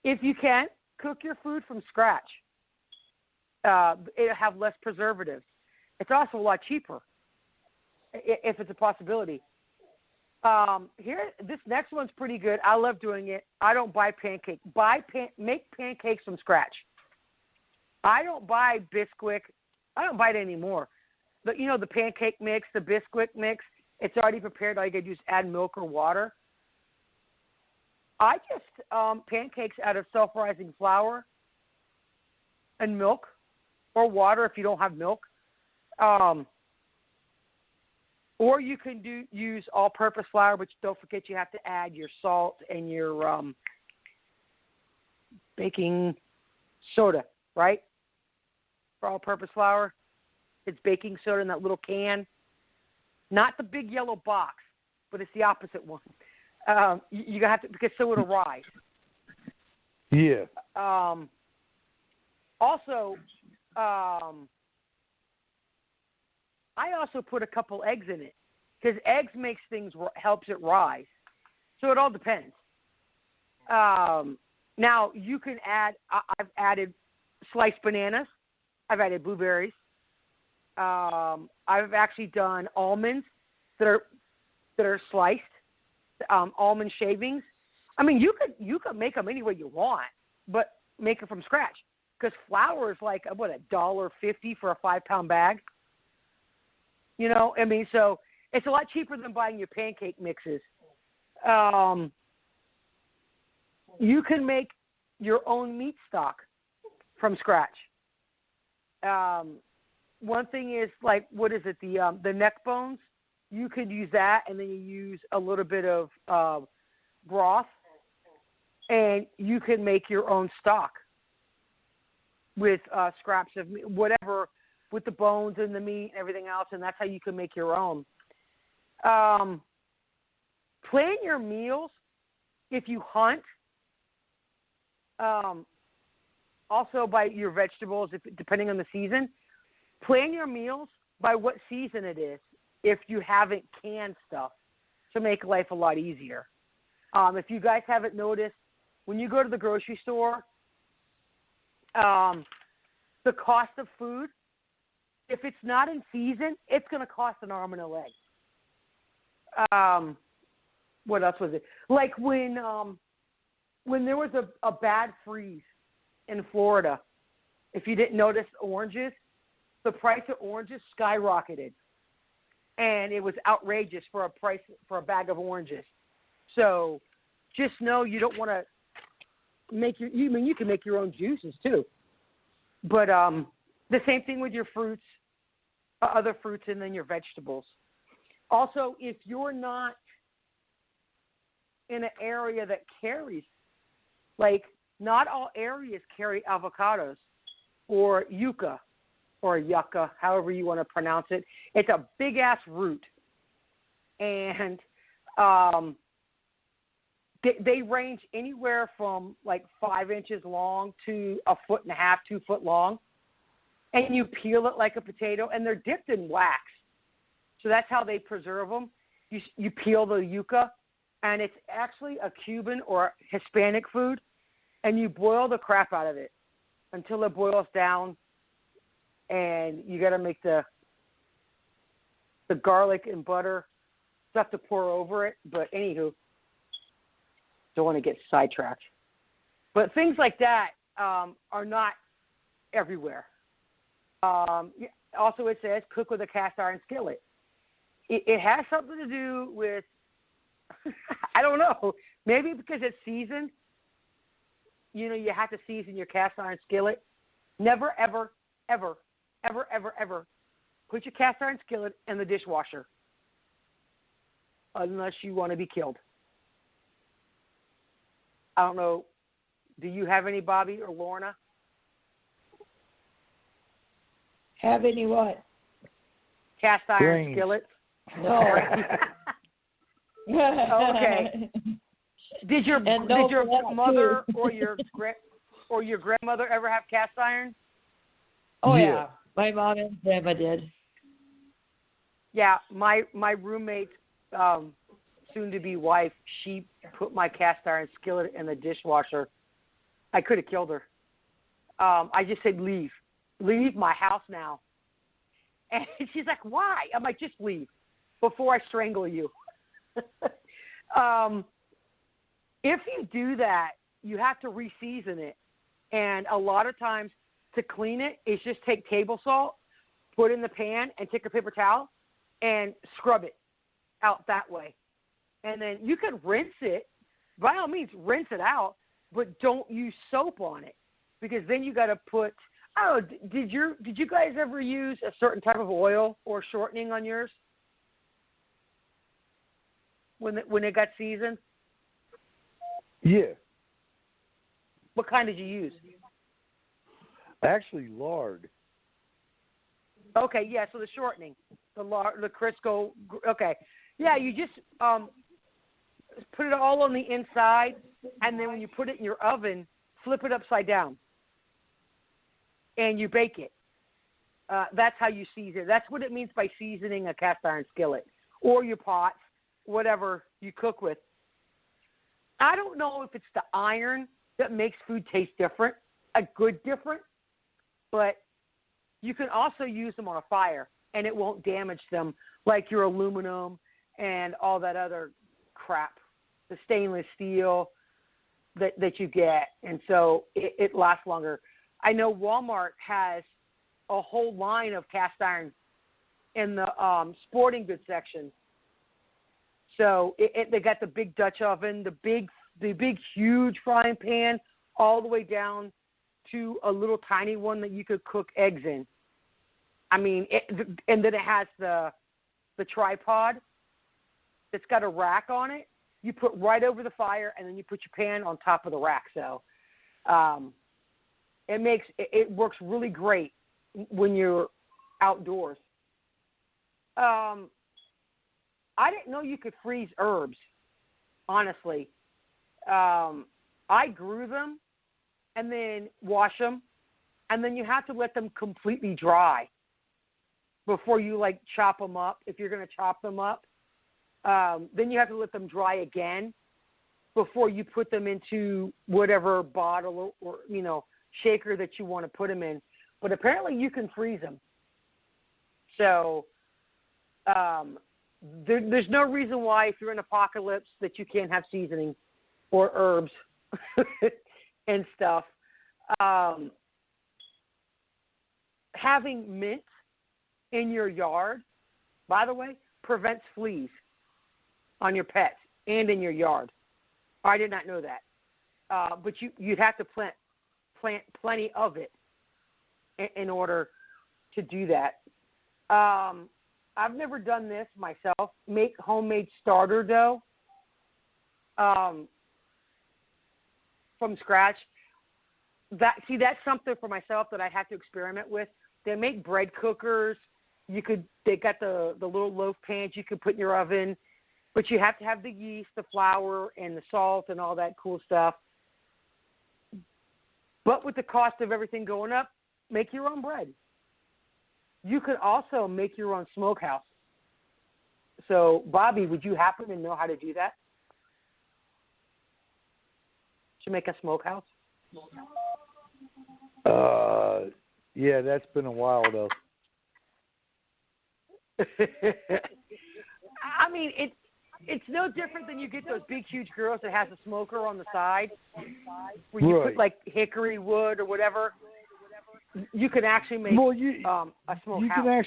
if you can, cook your food from scratch. It'll have less preservatives. It's also a lot cheaper if it's a possibility. This next one's pretty good. I love doing it. I don't buy pancakes. Make pancakes from scratch. I don't buy Bisquick. I don't buy it anymore. the pancake mix, the biscuit mix. It's already prepared. All you got to do is add milk or water. I just pancakes out of self-rising flour and milk, or water if you don't have milk. Or you can use all-purpose flour, but don't forget you have to add your salt and your baking soda, right? For all-purpose flour, it's baking soda in that little can. Not the big yellow box, but it's the opposite one. You have to, because so it'll rise. Yeah. Also, I also put a couple eggs in it because eggs makes things helps it rise. So it all depends. Now you can add. I've added sliced bananas. I've added blueberries. I've actually done almonds that are sliced. Almond shavings. I mean, you could make them any way you want, but make it from scratch because flour is like $1.50 for a 5-pound bag. I mean, so it's a lot cheaper than buying your pancake mixes. You can make your own meat stock from scratch. One thing is like, what is it? The neck bones. You could use that, and then you use a little bit of broth, and you can make your own stock with scraps of meat, whatever, with the bones and the meat and everything else, and that's how you can make your own. Plan your meals if you hunt. Also by your vegetables, depending on the season. Plan your meals by what season it is if you haven't canned stuff to make life a lot easier. If you guys haven't noticed, when you go to the grocery store, the cost of food, if it's not in season, it's going to cost an arm and a leg. What else was it? Like when there was a bad freeze in Florida, if you didn't notice oranges, the price of oranges skyrocketed. And it was outrageous for a bag of oranges. So just know you don't want to you can make your own juices too. But the same thing with your fruits, other fruits, and then your vegetables. Also, if you're not in an area that carries, like not all areas carry avocados or yucca or yucca, however you want to pronounce it. It's a big-ass root. And they range anywhere from like 5 inches long to 1.5 feet, 2 foot long. And you peel it like a potato, and they're dipped in wax. So that's how they preserve them. You peel the yucca, and it's actually a Cuban or Hispanic food, and you boil the crap out of it until it boils down, and you got to make the garlic and butter stuff to pour over it. But anywho, don't want to get sidetracked. But things like that are not everywhere. Also, it says cook with a cast iron skillet. It has something to do with, I don't know, maybe because it's seasoned. You have to season your cast iron skillet. Never, ever, ever, ever, ever, ever put your cast iron skillet in the dishwasher unless you want to be killed. I don't know. Do you have any, Bobby or Lorna? Have any what? Cast iron skillets? No. Okay. Did your mother or your grandmother ever have cast iron? Oh yeah. My mom and grandma did. Yeah, my roommate, soon to be wife, she put my cast iron skillet in the dishwasher. I could have killed her. I just said, leave my house now. And she's like, why? I'm like, just leave before I strangle you. If you do that, you have to reseason it. And a lot of times to clean it is just take table salt, put it in the pan, and take a paper towel and scrub it out that way. And then you could rinse it. By all means, rinse it out, but don't use soap on it, because then you got to put. Oh, did you guys ever use a certain type of oil or shortening on yours when it got seasoned? Yeah. What kind did you use? Actually, lard. Okay, yeah. So the shortening, the Crisco. Okay, yeah. You just put it all on the inside, and then when you put it in your oven, flip it upside down, and you bake it. That's how you season. That's what it means by seasoning a cast iron skillet or your pots, whatever you cook with. I don't know if it's the iron that makes food taste different, a good different, but you can also use them on a fire, and it won't damage them like your aluminum and all that other crap, the stainless steel that you get, and so it lasts longer. I know Walmart has a whole line of cast iron in the sporting goods section. So they got the big Dutch oven, the big huge frying pan, all the way down to a little tiny one that you could cook eggs in. I mean, and then it has the tripod that's got a rack on it. You put right over the fire, and then you put your pan on top of the rack. So it works really great when you're outdoors. I didn't know you could freeze herbs, honestly. I grew them and then wash them, and then you have to let them completely dry before you chop them up. If you're going to chop them up, then you have to let them dry again before you put them into whatever bottle or shaker that you want to put them in. But apparently you can freeze them. So there's no reason why, if you're in apocalypse, that you can't have seasoning or herbs and stuff. Having mint in your yard, by the way, prevents fleas on your pets and in your yard. I did not know that. But you'd have to plant plenty of it in order to do that. I've never done this myself. Make homemade starter dough from scratch. That's something for myself that I have to experiment with. They make bread cookers. They got the little loaf pans you can put in your oven, but you have to have the yeast, the flour, and the salt and all that cool stuff. But with the cost of everything going up, make your own bread. You could also make your own smokehouse. So, Bobby, would you happen to know how to do that? To make a smokehouse? Yeah, that's been a while, though. I mean, it's no different than you get those big, huge grills that has a smoker on the side where you put, hickory wood or whatever. You can actually make a smokehouse.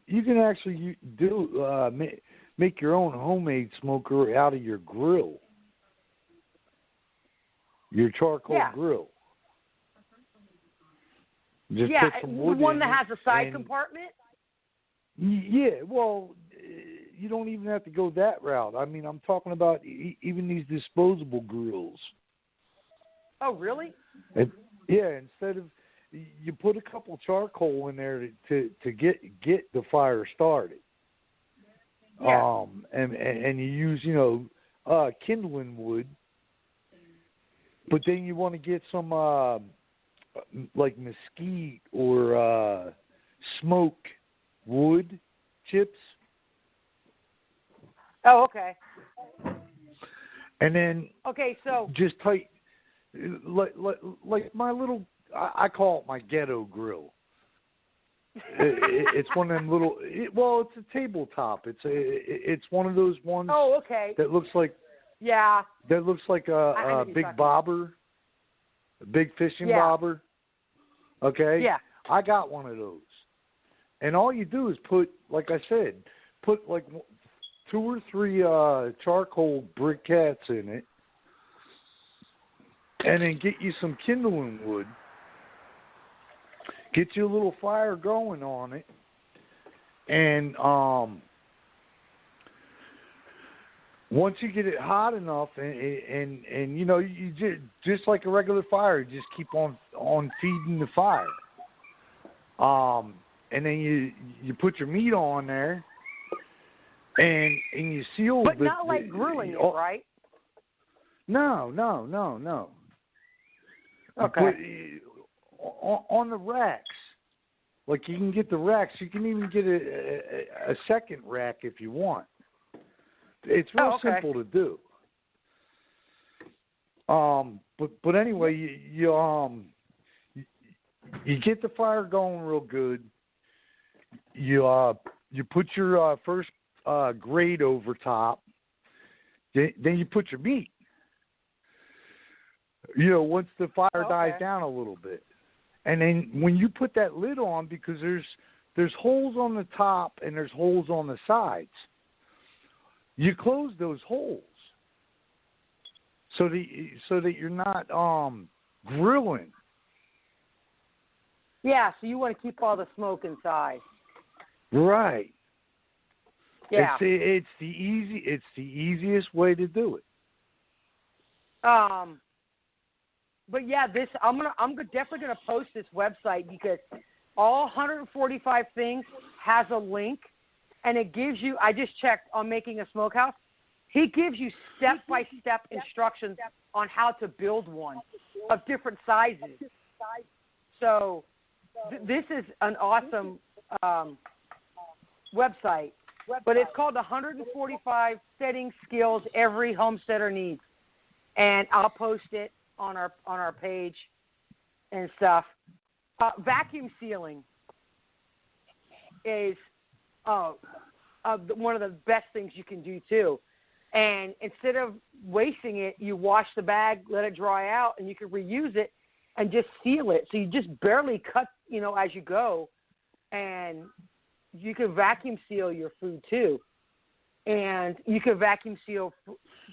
You can actually make your own homemade smoker out of your grill, your charcoal grill. Just put some wood one in that has a side and, compartment. Yeah, well, you don't even have to go that route. I mean, I'm talking about even these disposable grills. Oh, really? Instead of you put a couple charcoal in there to get the fire started. Yeah. And you use kindling wood, but then you want to get some mesquite or smoke wood chips. Oh, okay. And then so just tight like my little. I call it my ghetto grill. It's one of them little. It's a tabletop. It's one of those ones. Oh, okay. That looks like. Yeah. That looks like a big bobber, a big fishing bobber. Okay. Yeah. I got one of those, And all you do is put, like I said, like 2 or 3 charcoal briquettes in it, and then get you some kindling wood. Get you a little fire going on it, and once you get it hot enough, and you know, you just like a regular fire, you just keep on feeding the fire. And then you put your meat on there, and you seal. But not like grilling it, right? No. Okay. On the racks, like you can get the racks. You can even get a second rack if you want. It's real simple to do. But anyway, you get the fire going real good. You put your first grate over top. Then you put your meat. You know, once the fire dies down a little bit, and then when you put that lid on, because there's holes on the top and there's holes on the sides. You close those holes so that you're not grilling. Yeah, so you want to keep all the smoke inside. Right. Yeah. It's the easiest way to do it. But yeah, I'm definitely gonna post this website, because all 145 things has a link, and it gives you. I just checked on making a smokehouse. He gives you step-by-step instructions on how to build one of different sizes. So this is an awesome website, but it's called 145 Setting Skills Every Homesteader Needs, and I'll post it on our page and stuff. Vacuum sealing is one of the best things you can do too. And instead of wasting it, you wash the bag, let it dry out, and you can reuse it and just seal it. So you just barely cut, as you go, and you can vacuum seal your food too. And you can vacuum seal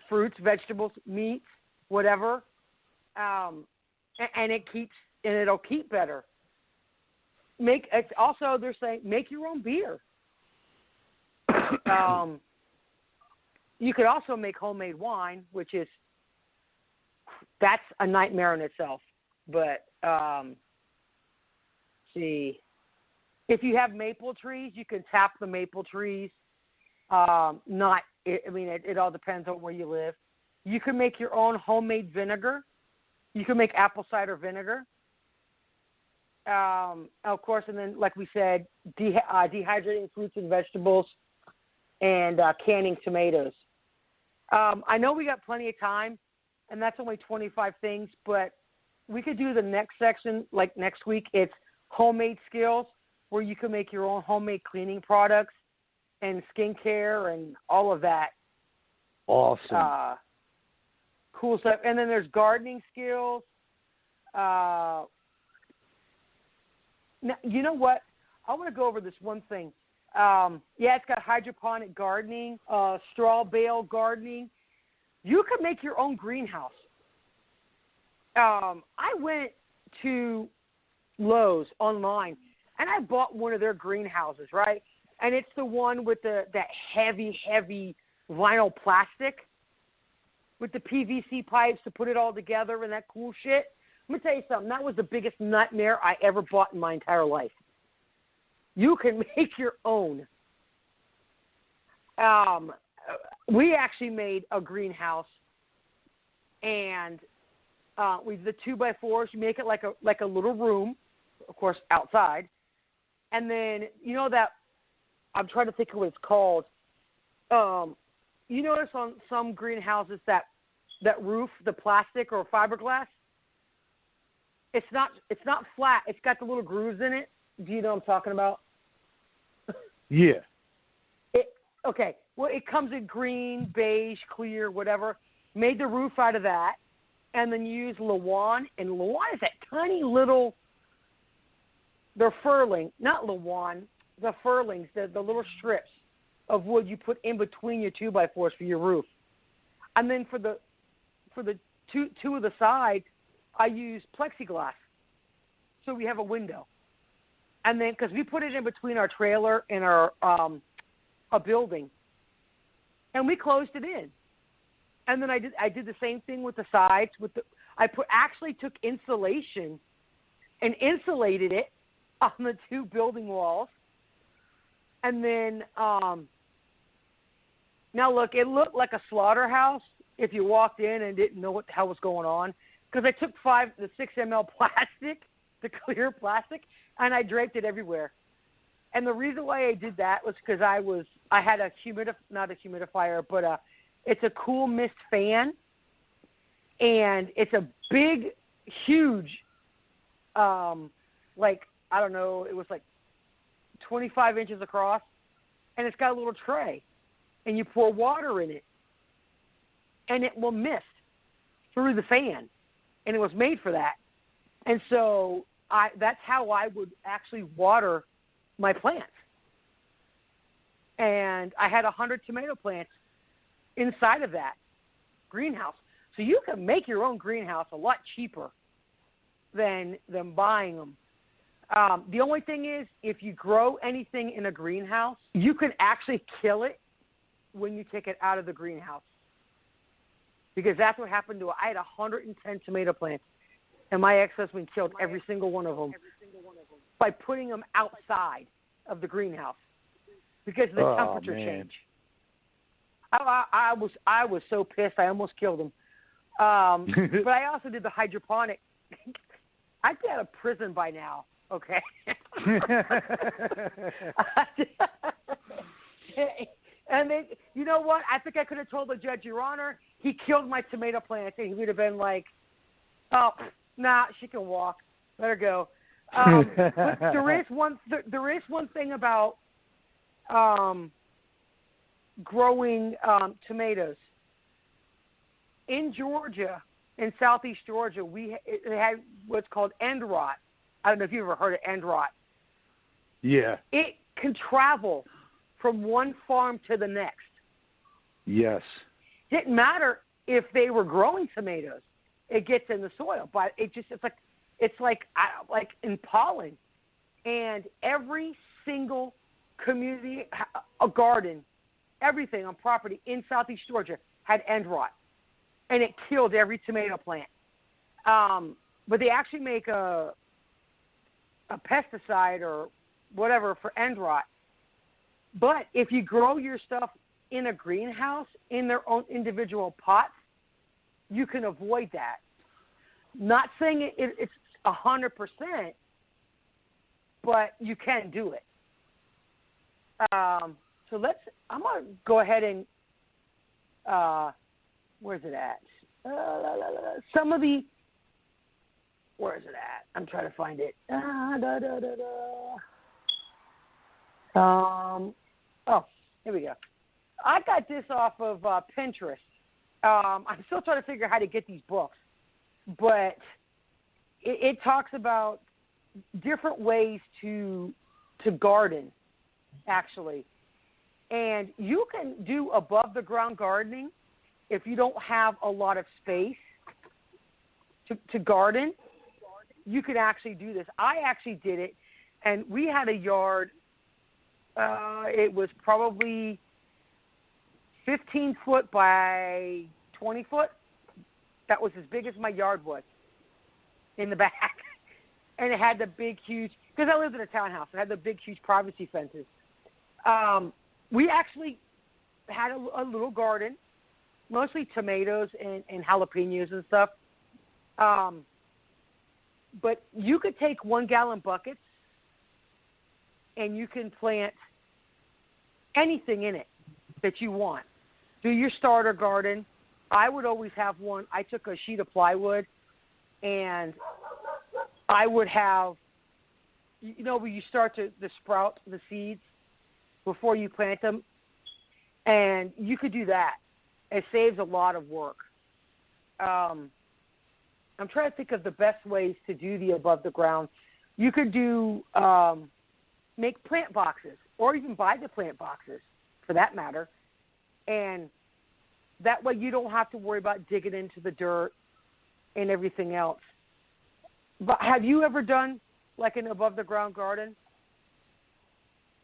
fruits, vegetables, meats, whatever. And it'll keep better. They're saying make your own beer. You could also make homemade wine, that's a nightmare in itself. But see, if you have maple trees, you can tap the maple trees. It all depends on where you live. You can make your own homemade vinegar. You can make apple cider vinegar. Of course, and then, like we said, dehydrating fruits and vegetables and canning tomatoes. I know we got plenty of time, and that's only 25 things, but we could do the next section, like next week. It's homemade skills, where you can make your own homemade cleaning products and skincare and all of that. Awesome. Cool stuff. And then there's gardening skills. Now, you know what? I want to go over this one thing. It's got hydroponic gardening, straw bale gardening. You can make your own greenhouse. I went to Lowe's online, and I bought one of their greenhouses, right? And it's the one with that heavy vinyl plastic with the PVC pipes to put it all together and that cool shit. Let me tell you something. That was the biggest nightmare I ever bought in my entire life. You can make your own. We actually made a greenhouse, and with the 2x4s, you make it like a little room, of course, outside. And then, that, I'm trying to think of what it's called. You notice on some greenhouses that roof, the plastic or fiberglass, it's not flat. It's got the little grooves in it. Do you know what I'm talking about? Yeah. Okay. Well, it comes in green, beige, clear, whatever. Made the roof out of that, and then you use Lawan. And Lawan is that tiny little. They're furling, not Lawan. the furlings, the little strips of wood you put in between your 2x4s for your roof. And then for the two of the sides, I use plexiglass, so we have a window. And then because we put it in between our trailer and our a building, and we closed it in. And then I did the same thing with the sides. Actually took insulation and insulated it on the two building walls. And then now look, it looked like a slaughterhouse if you walked in and didn't know what the hell was going on, because I took the 6 ml plastic, the clear plastic, and I draped it everywhere. And the reason why I did that was because I had not a humidifier, but it's a cool mist fan, and it's a big, huge, like, I don't know, it was like 25 inches across, and it's got a little tray, and you pour water in it, and it will mist through the fan, and it was made for that. And so that's how I would actually water my plants. And I had 100 tomato plants inside of that greenhouse. So you can make your own greenhouse a lot cheaper than buying them. The only thing is, if you grow anything in a greenhouse, you can actually kill it when you take it out of the greenhouse. Because that's what happened to it. I had 110 tomato plants, and my ex-husband killed every single one of them by putting them outside of the greenhouse because of the temperature change. I was so pissed, I almost killed him. But I also did the hydroponic. I'd be out of prison by now, okay? And then, you know what? I think I could have told the judge, Your Honor, he killed my tomato plants, and he would have been like, oh, nah, she can walk. Let her go. But there is one thing about growing tomatoes. In Georgia, in southeast Georgia, it had what's called end rot. I don't know if you've ever heard of end rot. Yeah. It can travel from one farm to the next. Yes. Didn't matter if they were growing tomatoes. It gets in the soil, but it's like in pollen. And every single community, a garden, everything on property in southeast Georgia had end rot, and it killed every tomato plant. But they actually make a pesticide or whatever for end rot. But if you grow your stuff in a greenhouse in their own individual pots, you can avoid that. Not saying it's 100%, but you can do it. So I'm going to go ahead and, where's it at? Where is it at? I'm trying to find it. Oh, here we go. I got this off of Pinterest. I'm still trying to figure out how to get these books, but it talks about different ways to garden, actually. And you can do above the ground gardening if you don't have a lot of space to garden. You could actually do this. I actually did it, and we had a yard. It was probably 15 foot by 20 foot. That was as big as my yard was in the back. And it had the big, huge, because I lived in a townhouse, it had the big, huge privacy fences. We actually had a little garden, mostly tomatoes and jalapenos and stuff. But you could take 1 gallon buckets and you can plant anything in it that you want. Do your starter garden. I would always have one. I took a sheet of plywood and I would have, where you start to sprout the seeds before you plant them. And you could do that. It saves a lot of work. I'm trying to think of the best ways to do the above the ground. You could do make plant boxes, or even buy the plant boxes, for that matter. And that way you don't have to worry about digging into the dirt and everything else. But have you ever done like an above-the-ground garden?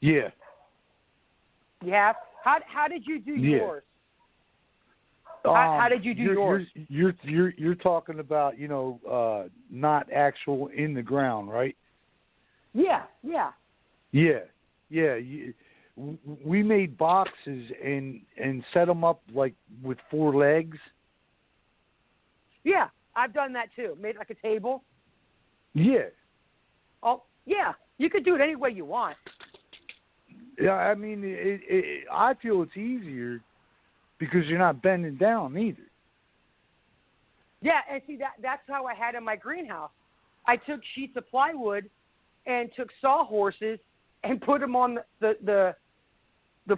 Yeah. You have? How did you do yours? How did you do yours? You're talking about, not actual in the ground, right? Yeah. We made boxes and set them up like with 4 legs. Yeah, I've done that too. Made like a table. Yeah. Oh, yeah. You could do it any way you want. Yeah, I mean, I feel it's easier because you're not bending down either. Yeah, and see, that's how I had in my greenhouse. I took sheets of plywood and took sawhorses and put them on the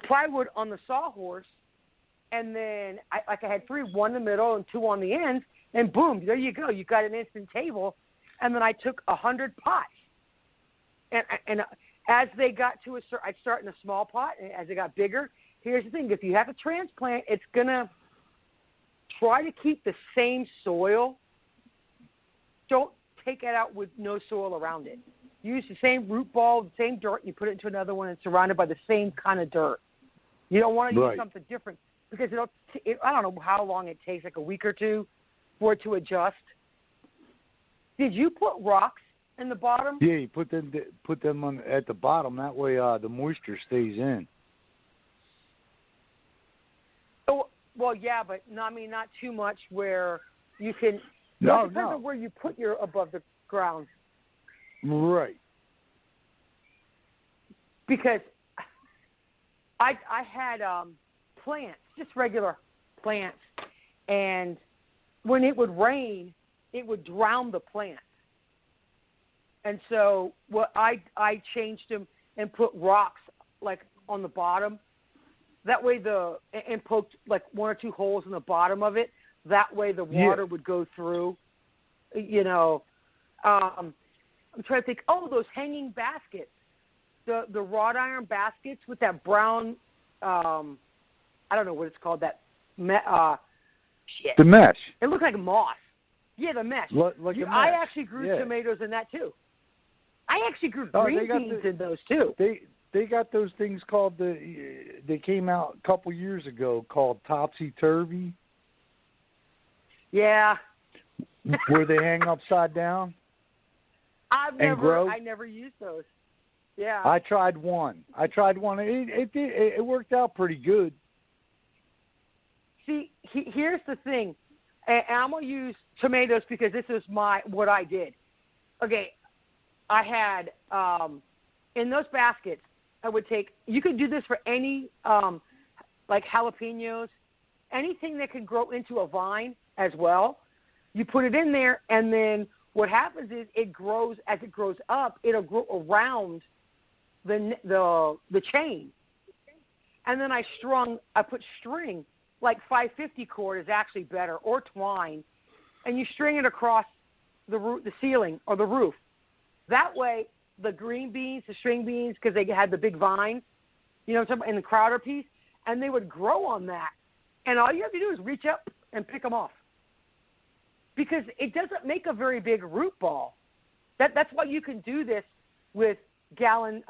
plywood on the sawhorse, and then I had 3, 1 in the middle and 2 on the ends, and boom, there you go. You got an instant table. And then I took 100 pots, and as they got to I'd start in a small pot, and as they got bigger, here's the thing: if you have a transplant, it's gonna try to keep the same soil. Don't take it out with no soil around it. Use the same root ball, the same dirt, and you put it into another one and surrounded by the same kind of dirt. You don't want to use something different because I don't know how long it takes, like a week or two, for it to adjust. Did you put rocks in the bottom? Yeah, you put them on at the bottom. That way, the moisture stays in. Oh, well, yeah, but not too much where you can. No. It depends on where you put your above the ground. Right. Because I had plants, just regular plants, and when it would rain, it would drown the plants. And so what I changed them and put rocks like on the bottom. That way and poked like 1 or 2 holes in the bottom of it. That way the water would go through. I'm trying to think. Oh, those hanging baskets, the wrought iron baskets with that brown. I don't know what it's called. That shit. The mesh. It looked like moss. Yeah, the mesh. Like a mesh. I actually grew tomatoes in that too. I actually grew green beans in those too. They got those things called they came out a couple years ago called topsy-turvy. Yeah. Where they hang upside down. I never used those. Yeah. I tried one. It worked out pretty good. See, here's the thing, and I'm gonna use tomatoes because this is what I did. Okay, I had in those baskets. I would take. You could do this for any like jalapenos, anything that can grow into a vine as well. You put it in there, and then what happens is it grows. As it grows up, it'll grow around the chain, and then I put string. Like 550 cord is actually better, or twine, and you string it across the ceiling or the roof. That way, the green beans, the string beans, because they had the big vines, in the crowder piece, and they would grow on that. And all you have to do is reach up and pick them off, because it doesn't make a very big root ball. That's why you can do this with gallon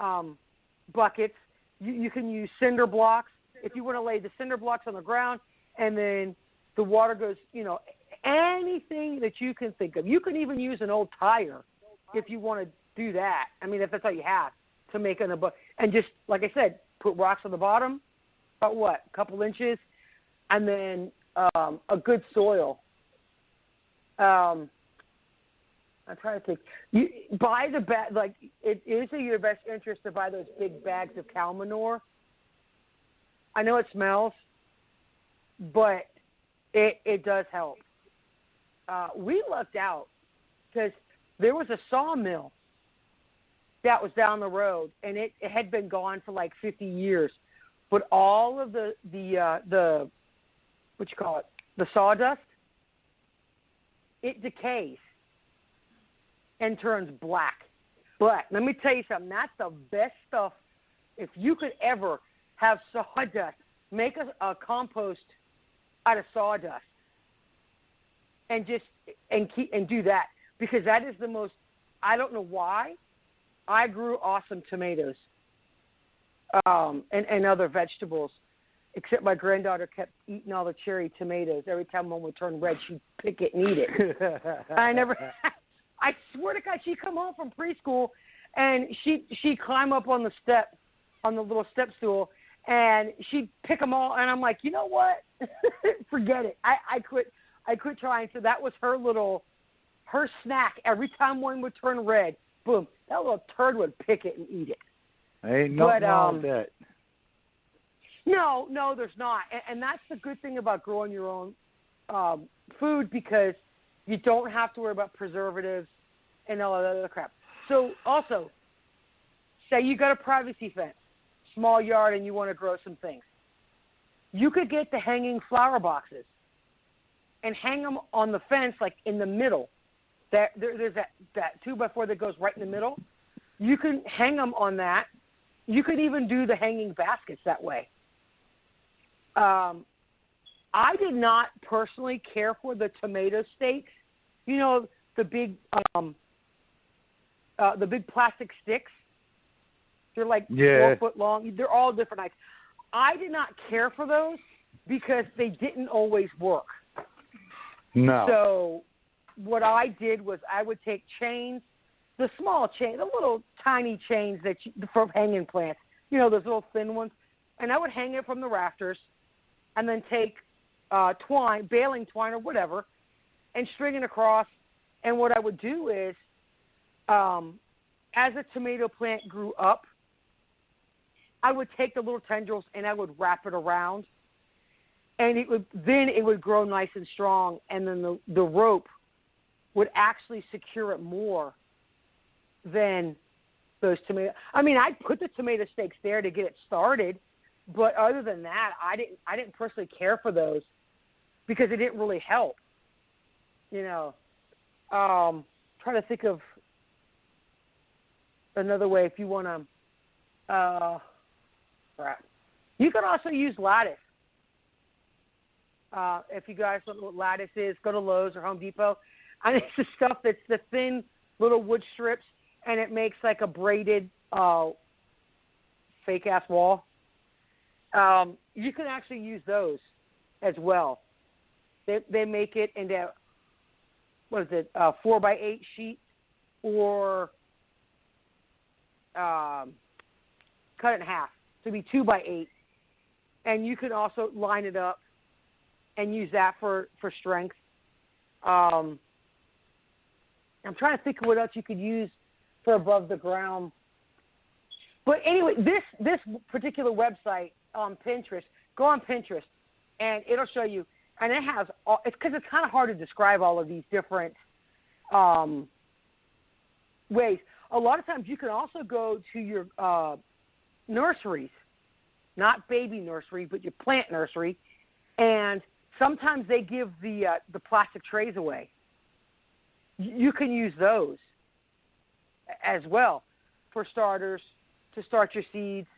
buckets. You can use cinder blocks. If you want to lay the cinder blocks on the ground and then the water goes, anything that you can think of. You can even use an old tire if you want to do that. I mean, if that's all you have to make an above. And just, like I said, put rocks on the bottom, about a couple inches, and then a good soil. I'm trying to think. You buy the it is in your best interest to buy those big bags of cow manure. I know it smells, but it does help. We lucked out because there was a sawmill that was down the road, and it had been gone for like 50 years. But all of the what you call it, the sawdust, it decays and turns black. But let me tell you something. That's the best stuff. If you could ever have sawdust, make a compost out of sawdust, and do that, because that is the most. I don't know why. I grew awesome tomatoes, and other vegetables, except my granddaughter kept eating all the cherry tomatoes. Every time one would turn red, she'd pick it and eat it. I swear to God, she'd come home from preschool, and she'd climb up on the little step stool, and she'd pick them all. And I'm like, you know what? Forget it. I quit trying. So that was her snack. Every time one would turn red, boom, that little turd would pick it and eat it. Ain't nothing wrong with that. No, there's not. And that's the good thing about growing your own food, because you don't have to worry about preservatives and all that other crap. So also, say you got a privacy fence, small yard, and you want to grow some things. You could get the hanging flower boxes and hang them on the fence, like in the middle. There's that 2x4 that goes right in the middle. You can hang them on that. You could even do the hanging baskets that way. I did not personally care for the tomato stakes. You know, the big plastic sticks. They're like 4 foot long. They're all different types. I did not care for those because they didn't always work. No. So what I did was I would take chains, the small chain, the little tiny chains for hanging plants. You know, those little thin ones. And I would hang it from the rafters, and then take twine, baling twine or whatever, and string it across. And what I would do is, as a tomato plant grew up, I would take the little tendrils and I would wrap it around, and it would grow nice and strong, and then the rope would actually secure it more than those tomatoes. I mean, I put the tomato stakes there to get it started, but other than that, I didn't personally care for those because it didn't really help. You know, trying to think of another way if you want to. Crap. You can also use lattice. If you guys don't know what lattice is, go to Lowe's or Home Depot. And it's the stuff that's the thin little wood strips, and it makes like a braided fake-ass wall. You can actually use those as well. They make it into, 4x8 sheet, or cut it in half. So it'd be 2x8. And you can also line it up and use that for strength. I'm trying to think of what else you could use for above the ground. But anyway, this particular website on Pinterest, go on Pinterest, and it'll show you. And it has it's because it's kind of hard to describe all of these different ways. A lot of times you can also go to your nurseries, not baby nursery, but your plant nursery, and sometimes they give the plastic trays away. You can use those as well for starters, to start your seeds,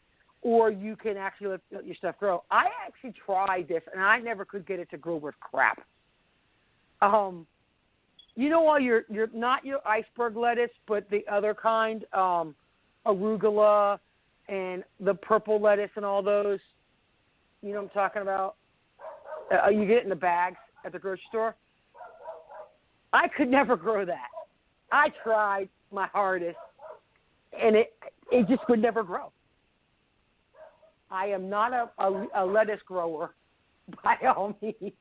or you can actually let your stuff grow. I actually tried this, and I never could get it to grow worth crap. You know, all your not your iceberg lettuce, but the other kind, arugula and the purple lettuce and all those. You know what I'm talking about? You get it in the bags at the grocery store. I could never grow that. I tried my hardest, and it just would never grow. I am not a lettuce grower by all means.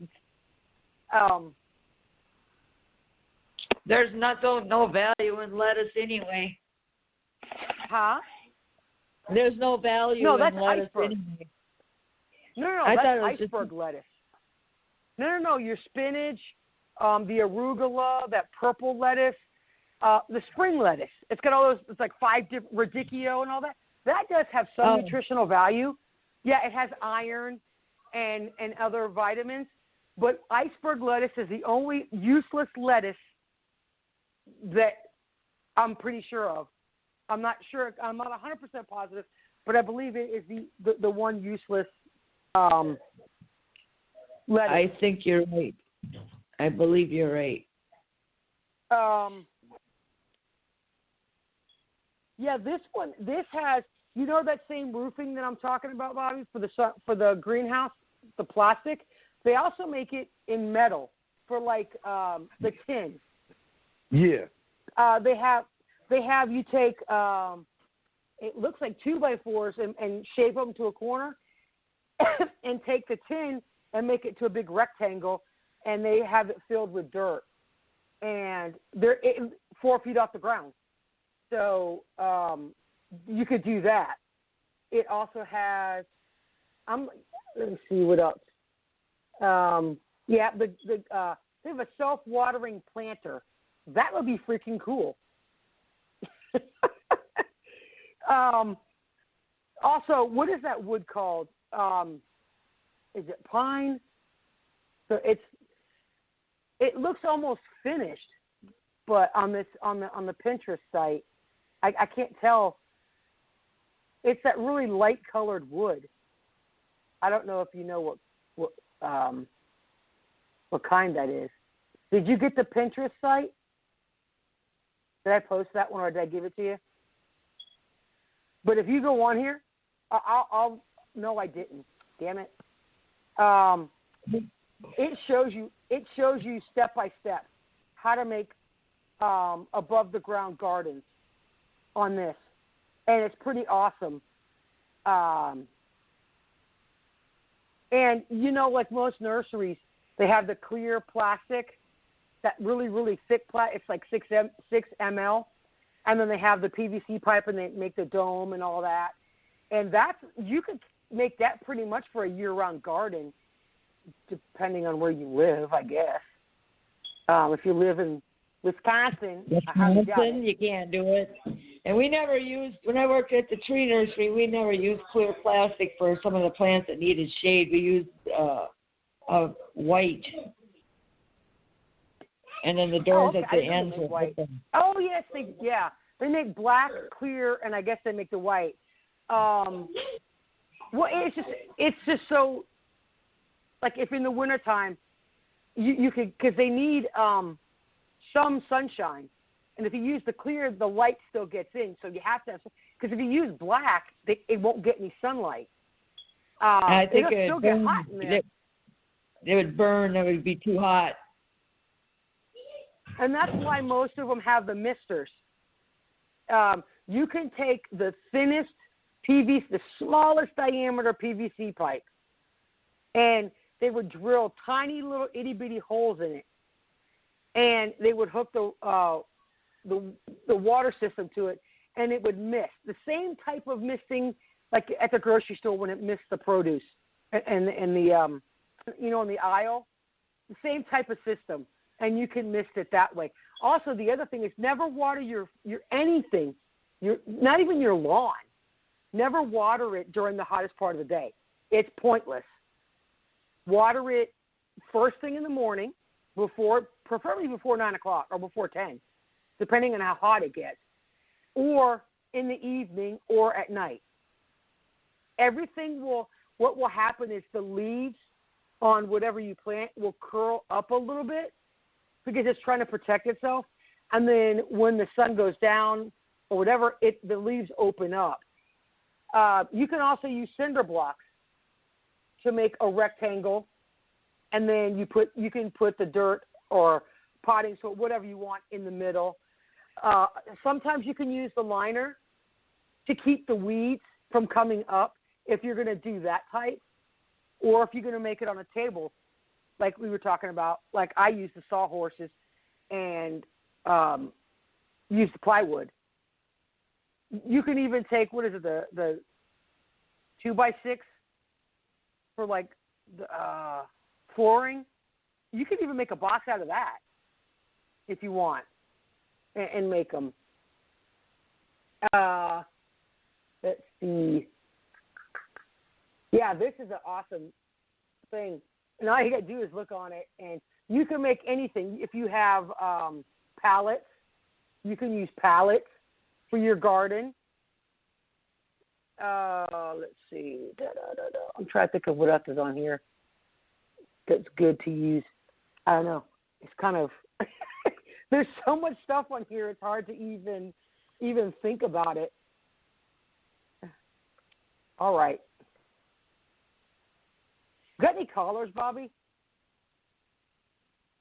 There's no value in lettuce anyway. Huh? There's no value in lettuce iceberg. Anyway. No, that's iceberg lettuce. No, your spinach, the arugula, that purple lettuce, the spring lettuce. It's got all those, it's like 5 different, radicchio and all that. That does have some nutritional value. Yeah, it has iron and other vitamins. But iceberg lettuce is the only useless lettuce that I'm pretty sure of I'm not sure. I'm not 100% positive, but I believe it is the one useless lettuce. I think you're right. I believe you're right. Yeah, this has, that same roofing that I'm talking about, Bobby, for the greenhouse, the plastic. They also make it in metal for like the tin. Yeah. They have you take it looks like 2x4s and shape them to a corner, and take the tin and make it to a big rectangle, and they have it filled with dirt, and they're 4 feet off the ground. So you could do that. It also has. Let me see what else. They have a self-watering planter. That would be freaking cool. Also, what is that wood called? Is it pine? So it looks almost finished, but on the Pinterest site, I can't tell. It's that really light colored wood. I don't know if you know what kind that is. Did you get the Pinterest site? Did I post that one, or did I give it to you? But if you go on here, I'll no, I didn't. Damn it. It shows you step by step how to make above the ground gardens on this, and it's pretty awesome. And like most nurseries, they have the clear plastic, that really, really thick plastic. It's like 6 ml. And then they have the PVC pipe, and they make the dome and all that. And you could make that pretty much for a year-round garden, depending on where you live, I guess. If you live in Wisconsin, you can't do it. And we never used, when I worked at the tree nursery, we never used clear plastic for some of the plants that needed shade. We used white. And then the doors at the ends were white. Oh, yes, they make black, clear, and I guess they make the white. Well, it's just so, like, if in the wintertime, you could, because they need some sunshine. And if you use the clear, the light still gets in. So you have to have, because if you use black, it won't get any sunlight. I think it'll still get hot in there. It would burn. It would be too hot. And that's why most of them have the misters. You can take the thinnest PVC, the smallest diameter PVC pipe, and they would drill tiny little itty-bitty holes in it, and they would hook the water system to it, and it would mist. The same type of misting like at the grocery store when it mists the produce and the in the aisle. The same type of system. And you can mist it that way. Also, the other thing is never water your anything, not even your lawn. Never water it during the hottest part of the day. It's Water it first thing in the morning, preferably before 9 o'clock or before 10, depending on how hot it gets, or in the evening or at night. What will happen is the leaves on whatever you plant will curl up a little bit, because it's trying to protect itself. And then when the sun goes down or whatever, the leaves open up. You can also use cinder blocks to make a rectangle, and then you can put the dirt or potting soil, whatever you want, in the middle. Sometimes you can use the liner to keep the weeds from coming up if you're going to do that type, or if you're going to make it on a table, like we were talking about. Like I use the sawhorses and use the plywood. You can even take, the 2x6 for like the flooring. You can even make a box out of that if you want, and make them. Let's see. Yeah, this is an awesome thing. And all you got to do is look on it, and you can make anything. If you have pallets, you can use pallets for your garden. Let's see. I'm trying to think of what else is on here that's good to use. I don't know. It's kind of there's so much stuff on here. It's hard to even think about it. All right. Got any callers, Bobby?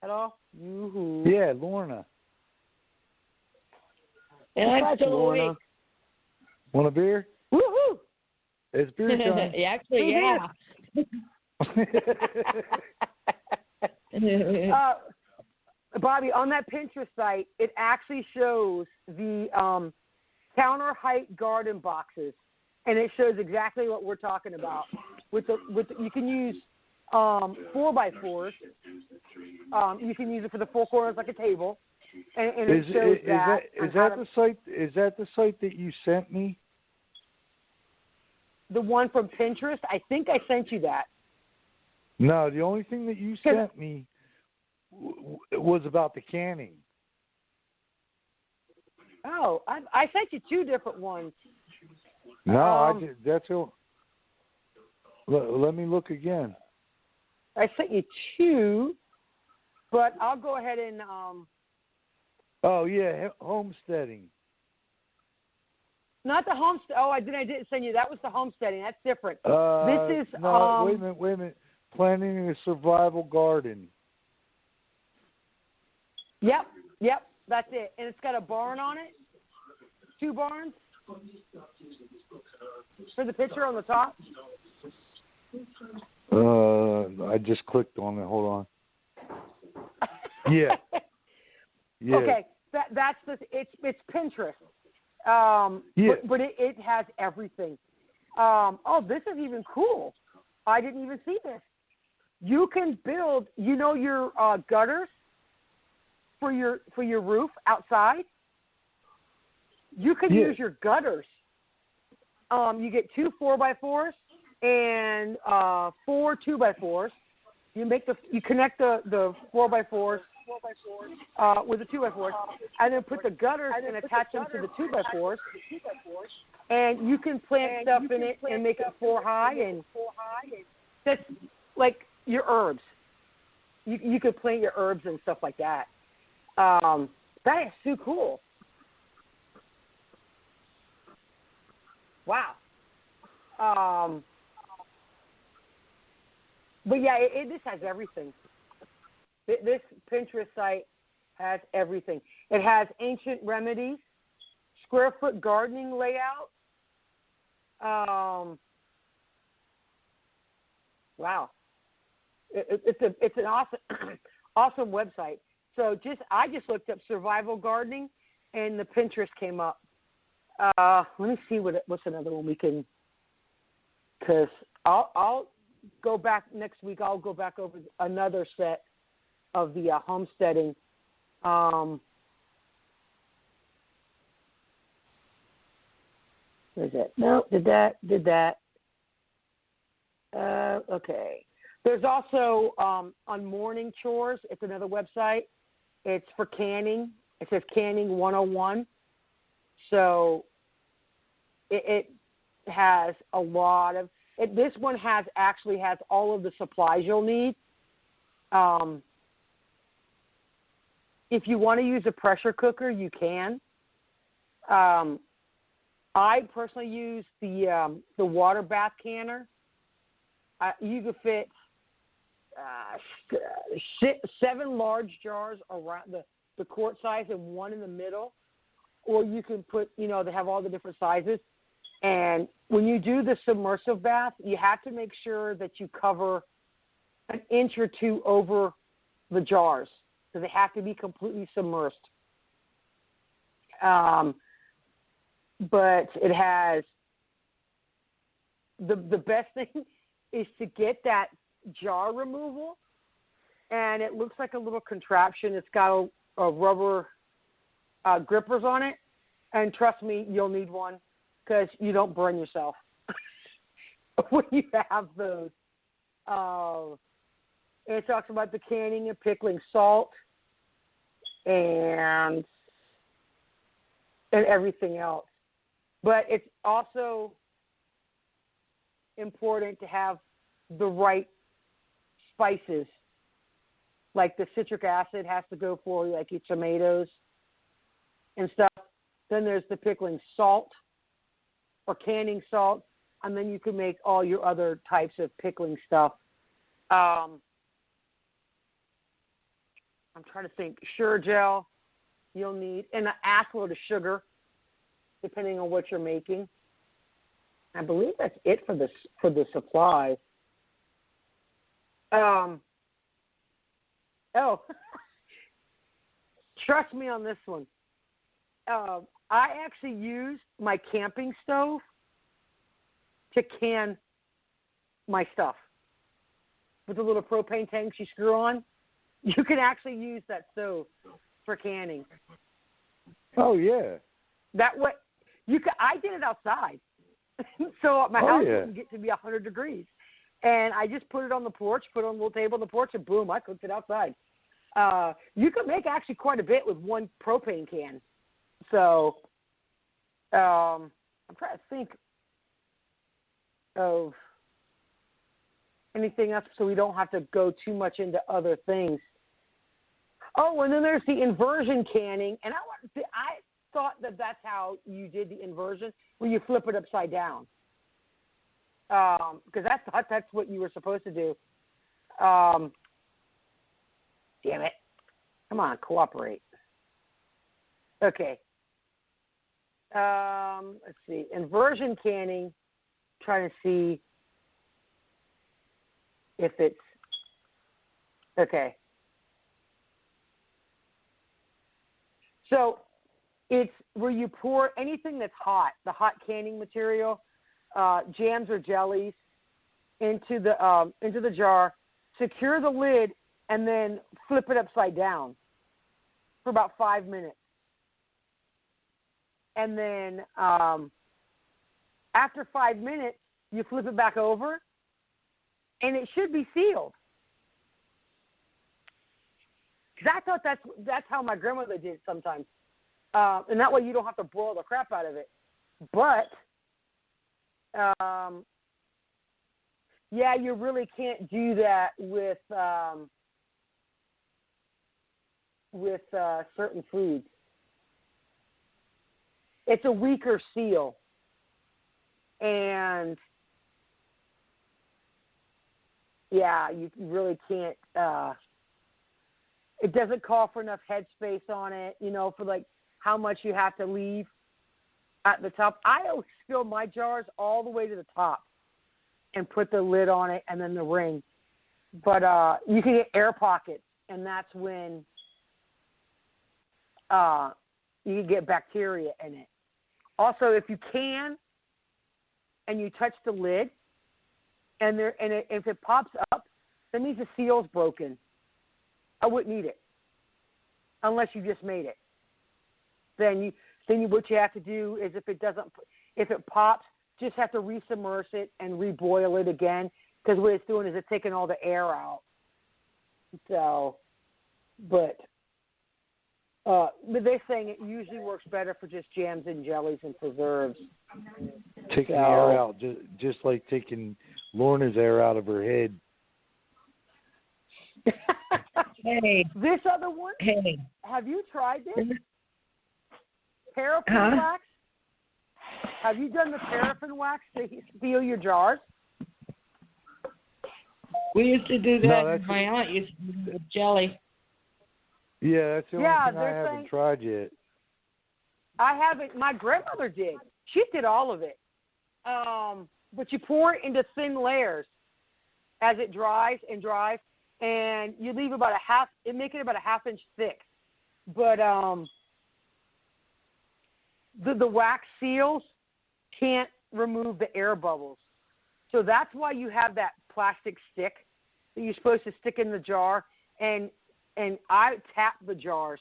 At all? Yoo-hoo. Yeah, Lorna. And I'm still awake. Want a beer? Woohoo! It's beer time. Actually, yeah. Bobby, on that Pinterest site, it actually shows the counter height garden boxes, and it shows exactly what we're talking about. You can use 4x4s. You can use it for the four corners like a table, and it shows that. Is that the site? Is that the site that you sent me? The one from Pinterest? I think I sent you that. No, the only thing that you sent me was about the canning. Oh, I sent you two different ones. No, I did. That's all. Let me look again. I sent you two, but I'll go ahead and. Oh yeah, homesteading. Not the homestead. Oh, I didn't send you. That was the homesteading. That's different. This is. No, wait a minute. Planting a survival garden. Yep, that's it. And it's got a barn on it. 2 barns. For the picture on the top. I just clicked on it. Hold on. Yeah. Okay, that's it's Pinterest. But it has everything. This is even cool. I didn't even see this. You can build, your gutters for your roof outside. You can use your gutters. You get 2 4x4s and 4 2x4s. You connect the 4x4s with the 2x4s, and then put the gutters and attach them to the 2x4s. And you can plant stuff in it and make it 4 high, and that's like your herbs. You could plant your herbs and stuff like that. That is so cool. Wow. But yeah, this has everything. This Pinterest site has everything. It has ancient remedies, square foot gardening layout. Wow. It's an awesome website. So I just looked up survival gardening, and the Pinterest came up. Let me see what's another one we can. Because I'll go back next week. I'll go back over another set of the homesteading. What is it? No, did that. Okay. There's also on morning chores. It's another website. It's for canning. It says Canning 101. So it has a lot of. This one actually has all of the supplies you'll need. If you want to use a pressure cooker, you can. I personally use the water bath canner. You could fit 7 large jars around the quart size and 1 in the middle, or you can put, they have all the different sizes. And when you do the submersive bath, you have to make sure that you cover an inch or 2 over the jars, so they have to be completely submersed. But it has the best thing is to get that jar removal, and it looks like a little contraption. It's got a rubber grippers on it, and trust me, you'll need one because you don't burn yourself when you have those. It talks about the canning and pickling salt, and and everything else. But it's also important to have the right spices. Like the citric acid has to go for like your tomatoes and stuff. Then there's the pickling salt or canning salt, and then you can make all your other types of pickling stuff. I'm trying to think. Sure gel you'll need, and an assload of sugar, depending on what you're making. I believe that's it for the supplies. Trust me on this one. I actually used my camping stove to can my stuff. With the little propane tanks you screw on, you can actually use that stove for canning. Oh yeah. That way, I did it outside, so my house didn't get to be 100 degrees, and I just put it on the porch, put it on the little table on the porch, and boom, I cooked it outside. You can make actually quite a bit with one propane can. So I'm trying to think of anything else so we don't have to go too much into other things. Oh, and then there's the inversion canning, and I thought that's how you did the inversion, where you flip it upside down. Because I thought that's what you were supposed to do. Damn it. Come on, cooperate. Okay. Let's see. Inversion canning, trying to see if it's okay. So it's where you pour anything that's hot, the hot canning material, jams or jellies, into the jar, secure the lid, and then flip it upside down for about 5 minutes. And then after 5 minutes, you flip it back over, and it should be sealed. Because I thought that's how my grandmother did it sometimes. And that way you don't have to boil the crap out of it. But, yeah, you really can't do that with certain foods. It's a weaker seal. And, yeah, you really can't it doesn't call for enough headspace on it, for like how much you have to leave at the top. I always fill my jars all the way to the top and put the lid on it and then the ring. But you can get air pockets, and that's when you can get bacteria in it. Also, if you can and you touch the lid if it pops up, that means the seal's broken. I wouldn't eat it unless you just made it. Then what you have to do is if it pops, just have to resubmerge it and reboil it again, because what it's doing is it's taking all the air out. So, but they're saying it usually works better for just jams and jellies and preserves. Taking the air out, just like taking Lorna's air out of her head. Hey. This other one? Hey. Have you tried this? Paraffin wax? Have you done the paraffin wax to seal your jars? We used to do that. My aunt used to do it with jelly. Yeah, that's the only thing I haven't tried yet. I haven't. My grandmother did. She did all of it. But you pour it into thin layers as it dries and dries, and you leave about make it about a half-inch thick. But the wax seals can't remove the air bubbles. So that's why you have that plastic stick that you're supposed to stick in the jar, and I tap the jars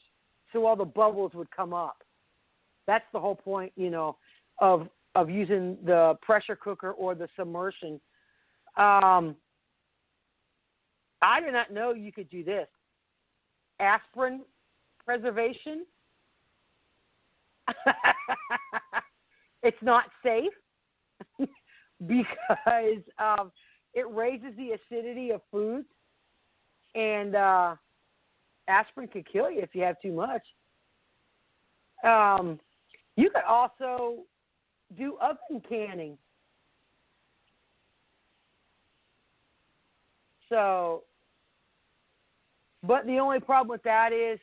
so all the bubbles would come up. That's the whole point, of using the pressure cooker or the submersion. I did not know you could do this. Aspirin preservation. It's not safe because it raises the acidity of foods, and aspirin could kill you if you have too much. You could also do oven canning. So, but the only problem with that is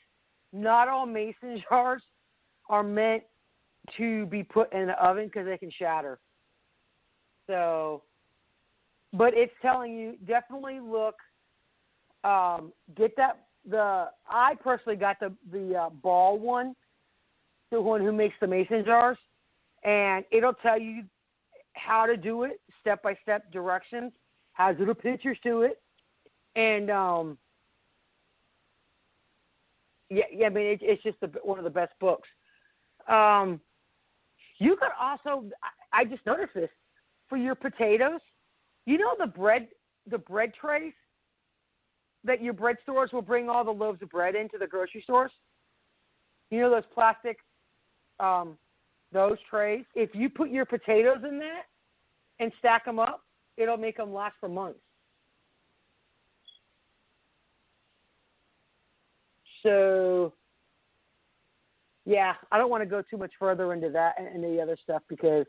not all mason jars are meant to be put in the oven because they can shatter. So, but it's telling you definitely look, get that. I personally got the ball one, the one who makes the mason jars, and it'll tell you how to do it, step-by-step directions, has little pictures to it, and I mean it's just one of the best books. You could also, I just noticed this, for your potatoes, you know the bread trays that your bread stores will bring all the loaves of bread into the grocery stores? You know those plastic, those trays? If you put your potatoes in that and stack them up, it'll make them last for months. So, yeah, I don't want to go too much further into that and the other stuff because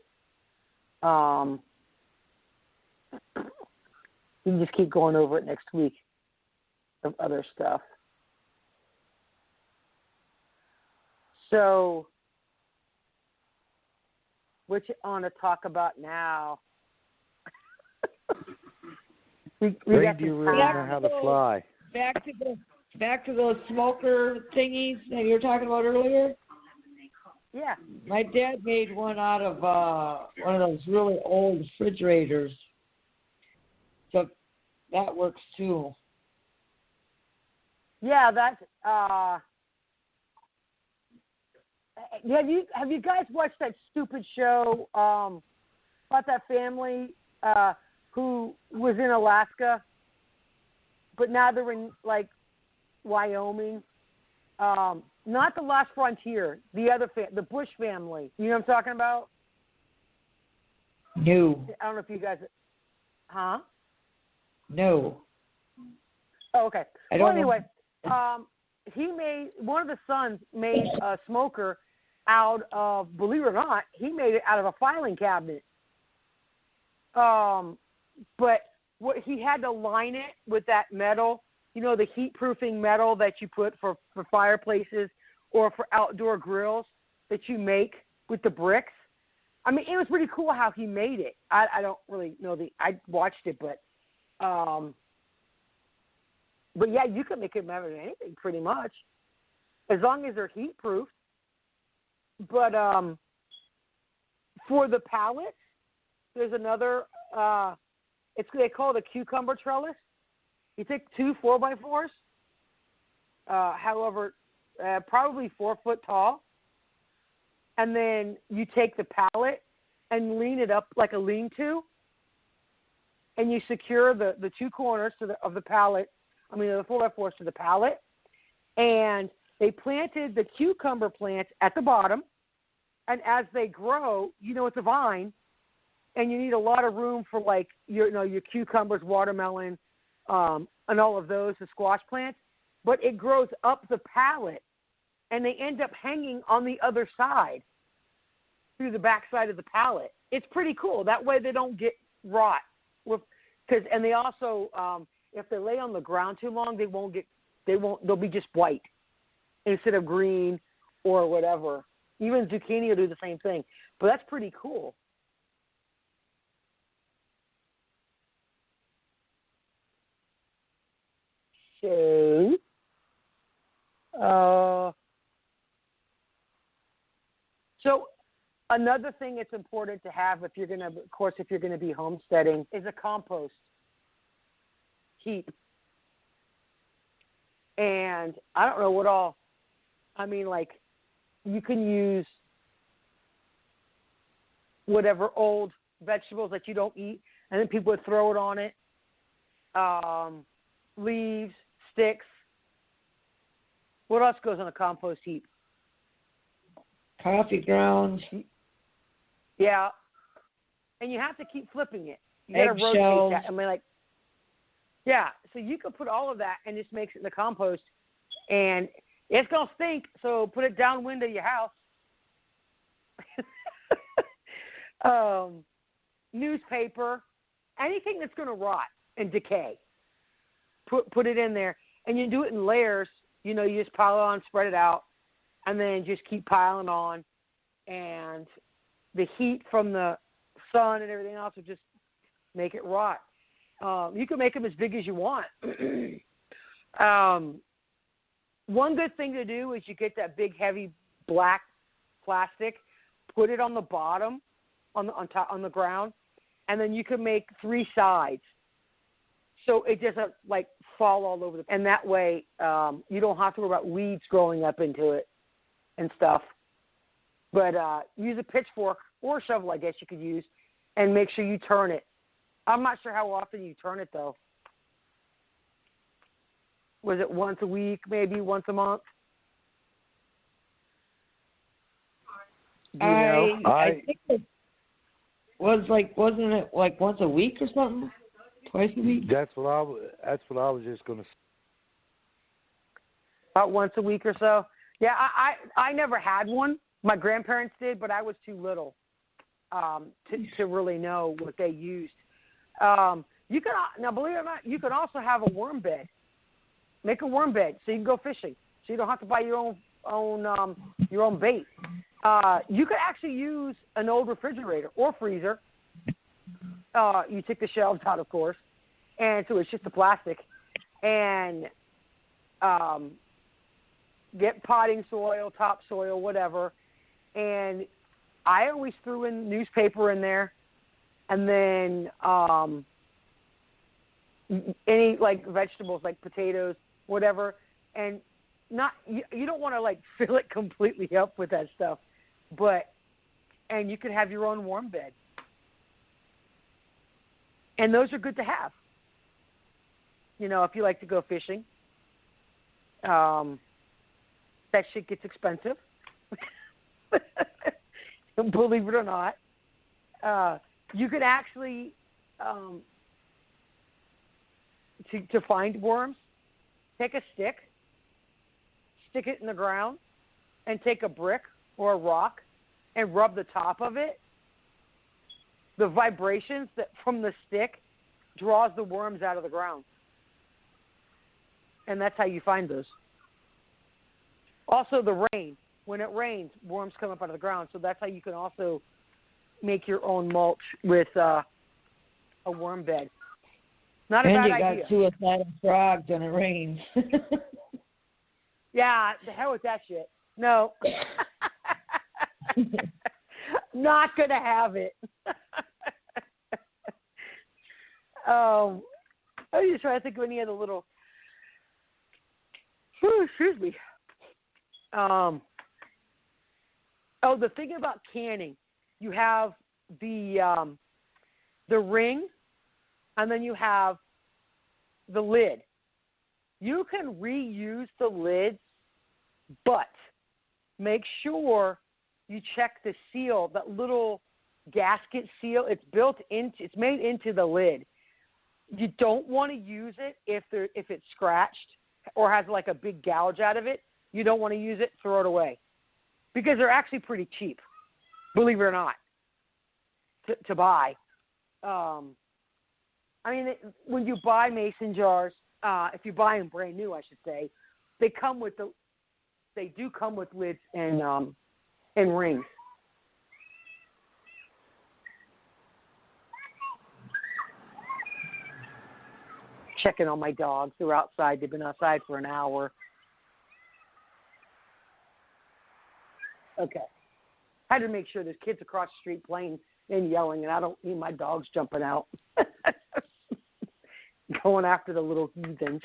we can just keep going over it next week of other stuff. So, which I want to talk about now. we got you really know how to fly. Back to those smoker thingies that you were talking about earlier. Yeah. My dad made one out of one of those really old refrigerators. So that works too. Yeah, that's. Have you guys watched that stupid show about that family who was in Alaska, but now they're in like Wyoming? Not The Last Frontier. The other the Bush family. You know what I'm talking about? No. I don't know if you guys. Huh? No. Oh, okay. Well, anyway, he made one of the sons made a smoker out of, believe it or not, he made it out of a filing cabinet. But what he had to line it with that metal, you know, the heat-proofing metal that you put for fireplaces or for outdoor grills that you make with the bricks. I mean, it was pretty cool how he made it. I don't really know I watched it, but yeah, you can make it out of anything pretty much, as long as they're heat-proof. But for the pallets, there's another. They call it a cucumber trellis. You take 2 4x4s, however, probably 4 foot tall, and then you take the pallet and lean it up like a lean-to, and you secure the 2 corners of the pallet. I mean, the 4x4s to the pallet, and they planted the cucumber plants at the bottom, and as they grow, you know, it's a vine, and you need a lot of room for like your cucumbers, watermelon, and all of those, the squash plants, but it grows up the pallet, and they end up hanging on the other side through the back side of the pallet. It's pretty cool. That way they don't get rot. And they also, if they lay on the ground too long, they'll be just white instead of green or whatever. Even zucchini will do the same thing. But that's pretty cool. So another thing that's important to have if you're going to be homesteading is a compost heap. And I don't know what all, I mean, like, you can use whatever old vegetables that you don't eat, and then people would throw it on it. Leaves, sticks. What else goes on a compost heap? coffee grounds. Yeah. And you have to keep flipping it. You got to rotate Eggshells. that. I mean, like, yeah. So you could put all of that and just makes it in the compost, and it's gonna stink. So put it downwind of your house. Newspaper, anything that's gonna rot and decay. Put it in there, and you do it in layers. You know, you just pile it on, spread it out, and then just keep piling on, and the heat from the sun and everything else will just make it rot. You can make them as big as you want. One good thing to do is you get that big, heavy, black plastic, put it on the bottom, on the ground, and then you can make 3 sides, so it doesn't like fall all over and that way you don't have to worry about weeds growing up into it and stuff. But use a pitchfork or a shovel, I guess you could use, and make sure you turn it. I'm not sure how often you turn it, though. Was it once a week, maybe once a month? Do you know? I think it was wasn't it like once a week or something? Twice a week? That's what I was just going to say. About once a week or so. Yeah, I never had one. My grandparents did, but I was too little to really know what they used. You can now, believe it or not, you can also have a worm bed. Make a worm bed so you can go fishing. So you don't have to buy your own bait. You could actually use an old refrigerator or freezer. You take the shelves out, of course, and so it's just the plastic. And get potting soil, topsoil, whatever. And I always threw in newspaper in there, and then any like vegetables, like potatoes, whatever. And not you don't want to like fill it completely up with that stuff, and you could have your own worm bed. And those are good to have. You know, if you like to go fishing, that shit gets expensive. Believe it or not, you could actually to find worms, take a stick, stick it in the ground, and take a brick or a rock and rub the top of it. The vibrations that from the stick draws the worms out of the ground. And that's how you find those. Also the rain. When it rains, worms come up out of the ground. So that's how you can also make your own mulch with a worm bed. Not a bad idea. And you got suicidal frogs when it rains. Yeah, the hell with that shit. No. Not going to have it. I was just trying to think of any other little... excuse me. The thing about canning, you have the ring, and then you have the lid. You can reuse the lids, but make sure you check the seal, that little gasket seal. It's made into the lid. You don't want to use it if it's scratched or has like a big gouge out of it. You don't want to use it. Throw it away, because they're actually pretty cheap, believe it or not, to buy. I mean, when you buy mason jars, if you buy them brand new, I should say, they do come with lids and rings. Checking on my dogs. They're outside. They've been outside for an hour. Okay. I had to make sure there's kids across the street playing and yelling, and I don't need my dogs jumping out. Going after the little heathens.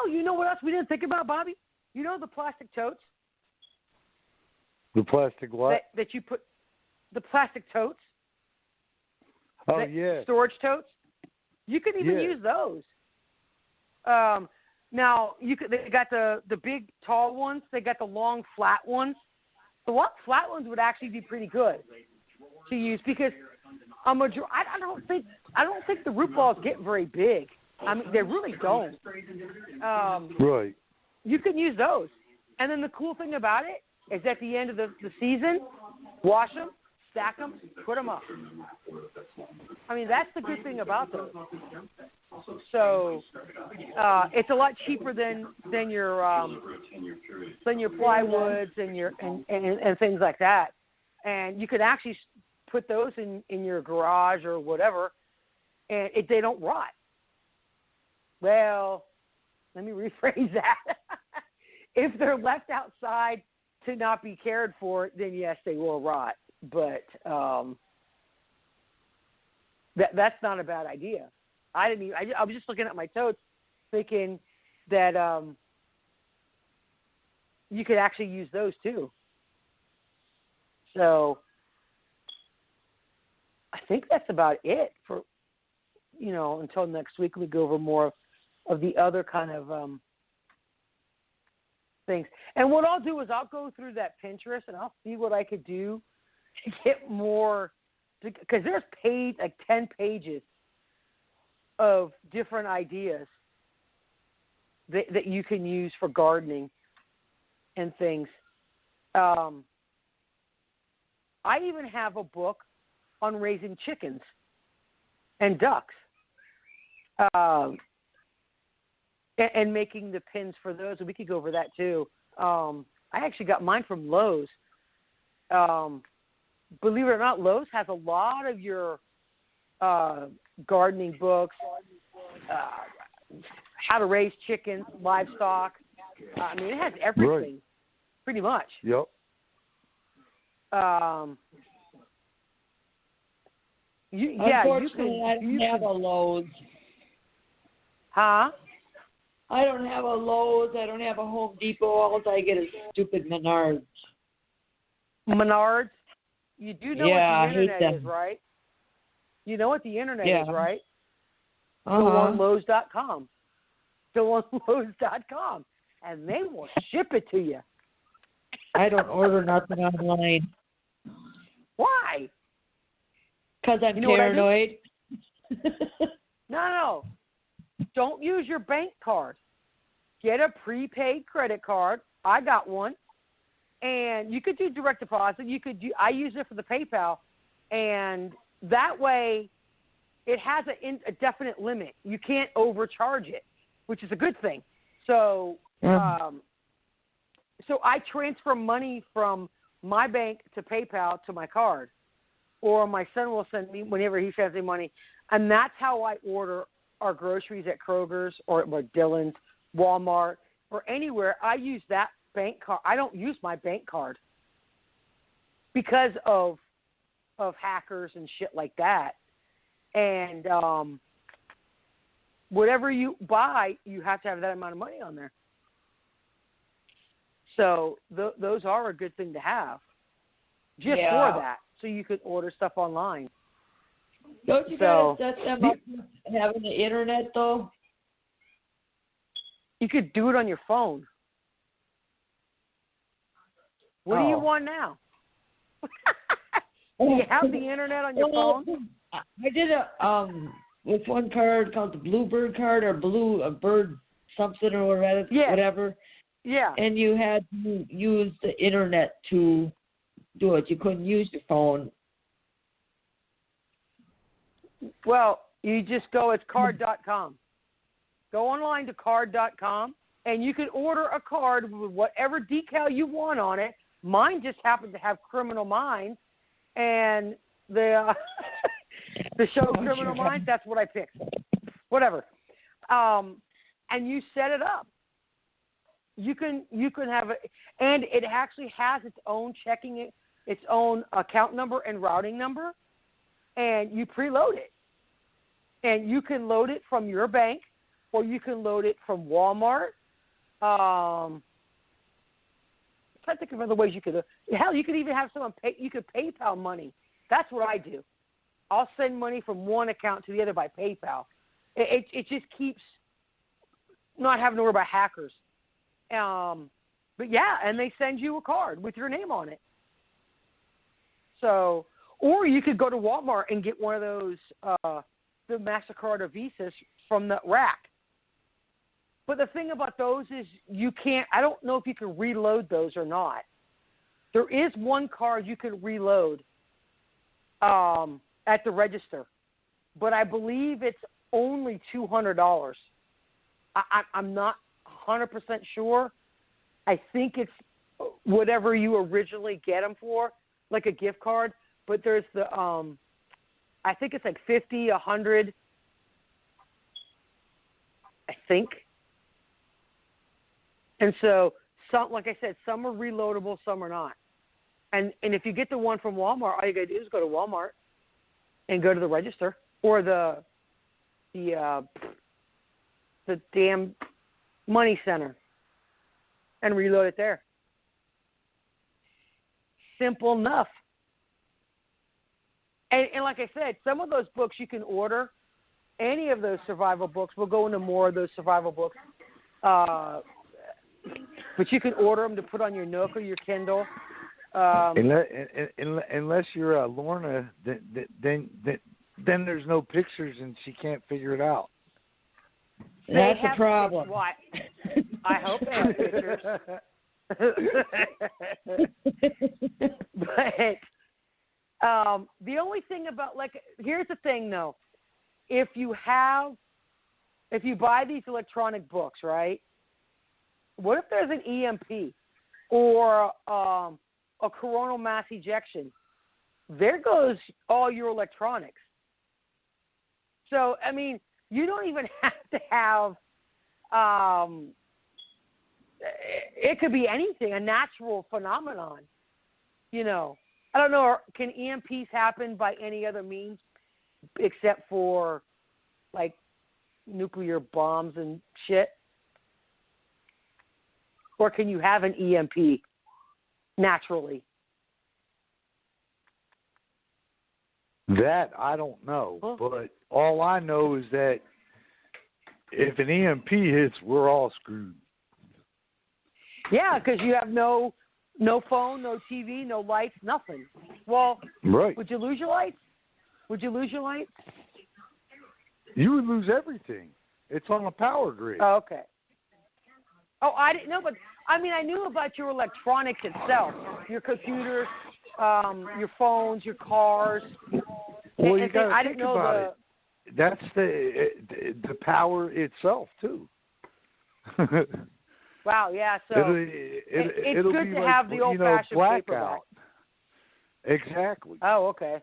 You know what else we didn't think about, Bobby? You know the plastic totes? The plastic what? That you put, the plastic totes. Oh, yeah. Storage totes. You can even use those. Now they got the big tall ones. They got the long flat ones. The flat ones would actually be pretty good to use because I don't think the root balls get very big. I mean, they really don't. Right. You can use those. And then the cool thing about it is at the end of the season, wash them, stack them, put them up. I mean, that's the good thing about those. So it's a lot cheaper than your plywoods and things like that. And you could actually put those in your garage or whatever, and they don't rot. Well, let me rephrase that. If they're left outside to not be cared for, then yes, they will rot. But that's not a bad idea. I was just looking at my totes, thinking that you could actually use those too. So I think that's about it for until next week. We go over more of the other kind of things. And what I'll do is I'll go through that Pinterest and I'll see what I could do to get more, because there's 10 pages of different ideas that you can use for gardening and things. I even have a book on raising chickens and ducks. And making the pins for those. We could go over that too. I actually got mine from Lowe's. Believe it or not, Lowe's has a lot of your gardening books, how to raise chickens, livestock. I mean, it has everything, pretty much. Yep. Unfortunately, I don't have a Lowe's. Huh? I don't have a Lowe's. I don't have a Home Depot. All I get is stupid Menards. Menards? You do know what the internet is, right? You know what the internet is, right? Go on Lowe's.com. Go on Lowe's.com. And they will ship it to you. I don't order nothing online. Why? Because I'm paranoid. No. Don't use your bank card. Get a prepaid credit card. I got one. And you could do direct deposit. I use it for the PayPal. And that way it has a definite limit. You can't overcharge it, which is a good thing. So so I transfer money from my bank to PayPal to my card. Or my son will send me whenever he sends me money. And that's how I order our groceries at Kroger's or Dillon's, Walmart, or anywhere. I use that bank card. I don't use my bank card because of hackers and shit like that. And whatever you buy, you have to have that amount of money on there. So those are a good thing to have just for that, so you could order stuff online. Don't you guys set them up having the internet, though? You could do it on your phone. What do you want now? Do you have the internet on your phone? I did with one card called the Bluebird card or a bird something or whatever. Yeah. And you had to use the internet to do it. You couldn't use your phone. Well, you just go, it's card.com. Go online to card.com, and you can order a card with whatever decal you want on it. Mine just happened to have Criminal Minds, and the show Criminal Minds, that's what I picked. Whatever. And you set it up. You can have it, and it actually has its own its own account number and routing number, and you preload it. And you can load it from your bank, or you can load it from Walmart. I'm trying to think of other ways you could. Hell, you could even have someone pay. You could PayPal money. That's what I do. I'll send money from one account to the other by PayPal. It just keeps not having to worry about hackers. But yeah, and they send you a card with your name on it. So, or you could go to Walmart and get one of those, the MasterCard or Visas from the rack. But the thing about those is you can't, I don't know if you can reload those or not. There is one card you can reload at the register, but I believe it's only $200. I'm not 100% sure. I think it's whatever you originally get them for, like a gift card. But there's the, I think it's like 50, 100, I think. And so, some, like I said, some are reloadable, some are not. And if you get the one from Walmart, all you got to do is go to Walmart and go to the register or the damn money center and reload it there. Simple enough. And like I said, some of those books you can order. Any of those survival books. We'll go into more of those survival books. But you can order them to put on your Nook or your Kindle. Unless you're Lorna, then there's no pictures and she can't figure it out. That's a problem. What? I hope they have pictures. But the only thing about, like, here's the thing though. If you buy these electronic books, right? What if there's an EMP or a coronal mass ejection? There goes all your electronics. So, I mean, you don't even have to have, it could be anything, a natural phenomenon. You know, I don't know, can EMPs happen by any other means except for, like, nuclear bombs and shit? Or can you have an EMP naturally? That I don't know, but all I know is that if an EMP hits, we're all screwed. Yeah, because you have no phone, no TV, no lights, nothing. Well, right. Would you lose your lights? You would lose everything. It's on a power grid. Oh, okay. Oh, I didn't know, but I mean, I knew about your electronics itself, your computers, your phones, your cars. Well, you got to think about it. That's the power itself too. Wow, yeah. So it's it'll good be to like, have the old-fashioned blackout. paperback. Exactly. Oh, okay.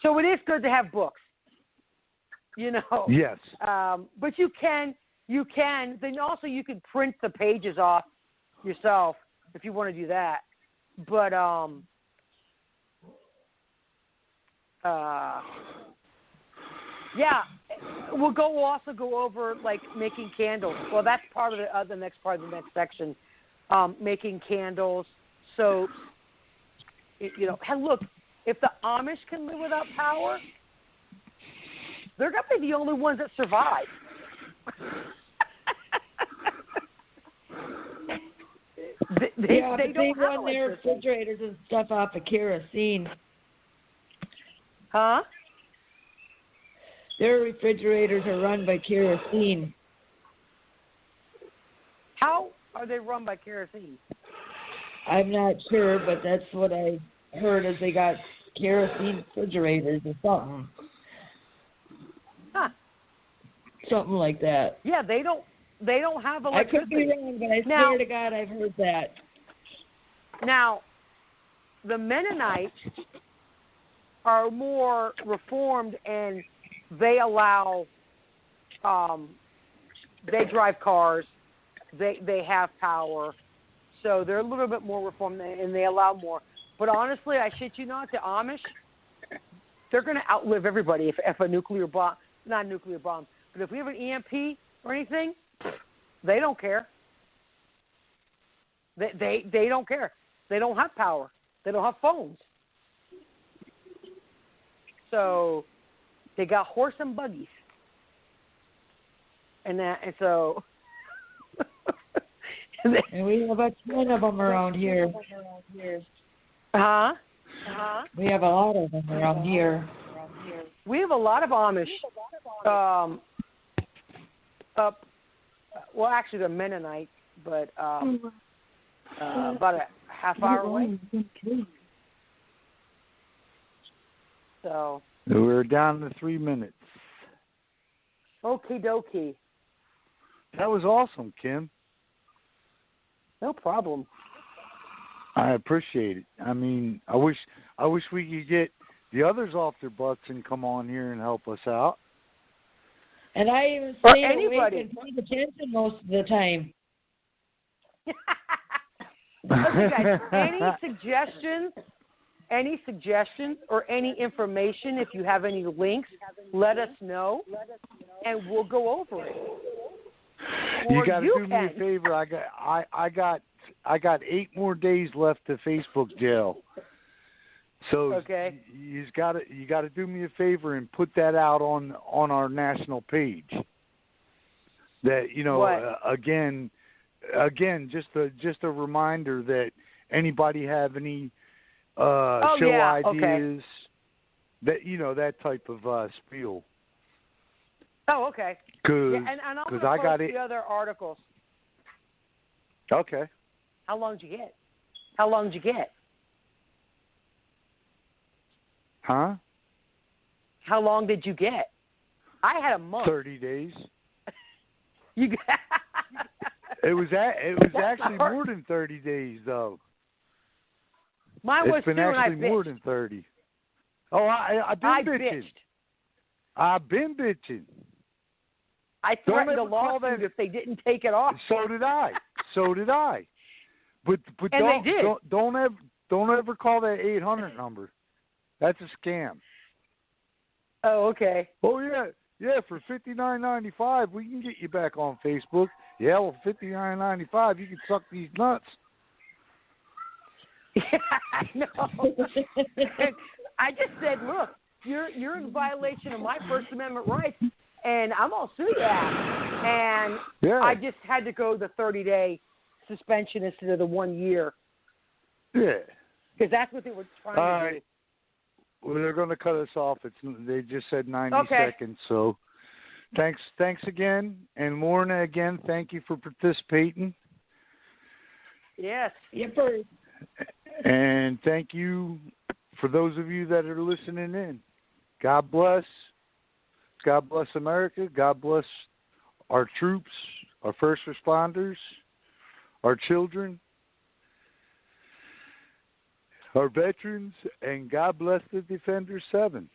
So it is good to have books. You know. Yes. But you can. Then also you can print the pages off yourself if you want to do that. But yeah, we'll also go over like making candles. Well, that's part of the next part of the next section. Making candles, soaps. You know, hey, look, if the Amish can live without power, they're gonna be the only ones that survive. They run their refrigerators and stuff off of kerosene. Huh? Their refrigerators are run by kerosene. How are they run by kerosene? I'm not sure, but that's what I heard, is they got kerosene refrigerators or something. Huh. Something like that. Yeah, they don't have electricity. I could be wrong, but I swear to God I've heard that. Now, the Mennonites are more reformed, and they allow, they drive cars, they have power, so they're a little bit more reformed, and they allow more. But honestly, I shit you not, the Amish, they're going to outlive everybody if a nuclear bomb, not a nuclear bomb, but if we have an EMP or anything, they don't care. They don't care. They don't have power. They don't have phones. So they got horse and buggies. and so. And we have a ton of them around here. Huh? We have a lot of them around here. We have a lot of Amish up. Well, actually, they're Mennonites, but about a half hour away. So. We're down to 3 minutes. Okie dokie. That was awesome, Kim. No problem. I appreciate it. I mean, I wish we could get the others off their butts and come on here and help us out. And I even Or stay anybody. awake and pay attention most of the time. Listen, guys, any suggestions or any information, if you have any links, let us know, and we'll go over it. You got to do me a favor. I got 8 more days left to Facebook jail. So okay. you got to do me a favor and put that out on our national page. That again, just a reminder that anybody have any show ideas, that that type of spiel. Oh, okay. And I'm going to post the other articles. Okay. How long did you get? Huh? How long did you get? I had a month. 30 days. You got It was actually more than 30 days, though. Mine was it's been too, actually and I more bitched. than 30. Oh, I've been bitching. I've been bitching. I threatened a lawsuit if they didn't take it off. So did I. But and they did. Don't ever call that 800 number. That's a scam. Oh, okay. Oh yeah. For $59.95, we can get you back on Facebook. Yeah, well, $59.95, you can suck these nuts. Yeah, I know. I just said, look, you're in violation of my First Amendment rights, and I'm gonna sue you. And I just had to go the 30-day suspension instead of the 1 year. Yeah. Because that's what they were trying to do. Well, they're going to cut us off. They just said 90 seconds. So, thanks again, and Lorna again. Thank you for participating. Yes. Yep. And thank you for those of you that are listening in. God bless. God bless America. God bless our troops, our first responders, our children, our veterans, and God bless the Defenders VII.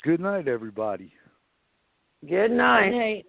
Good night, everybody. Good night. Good night.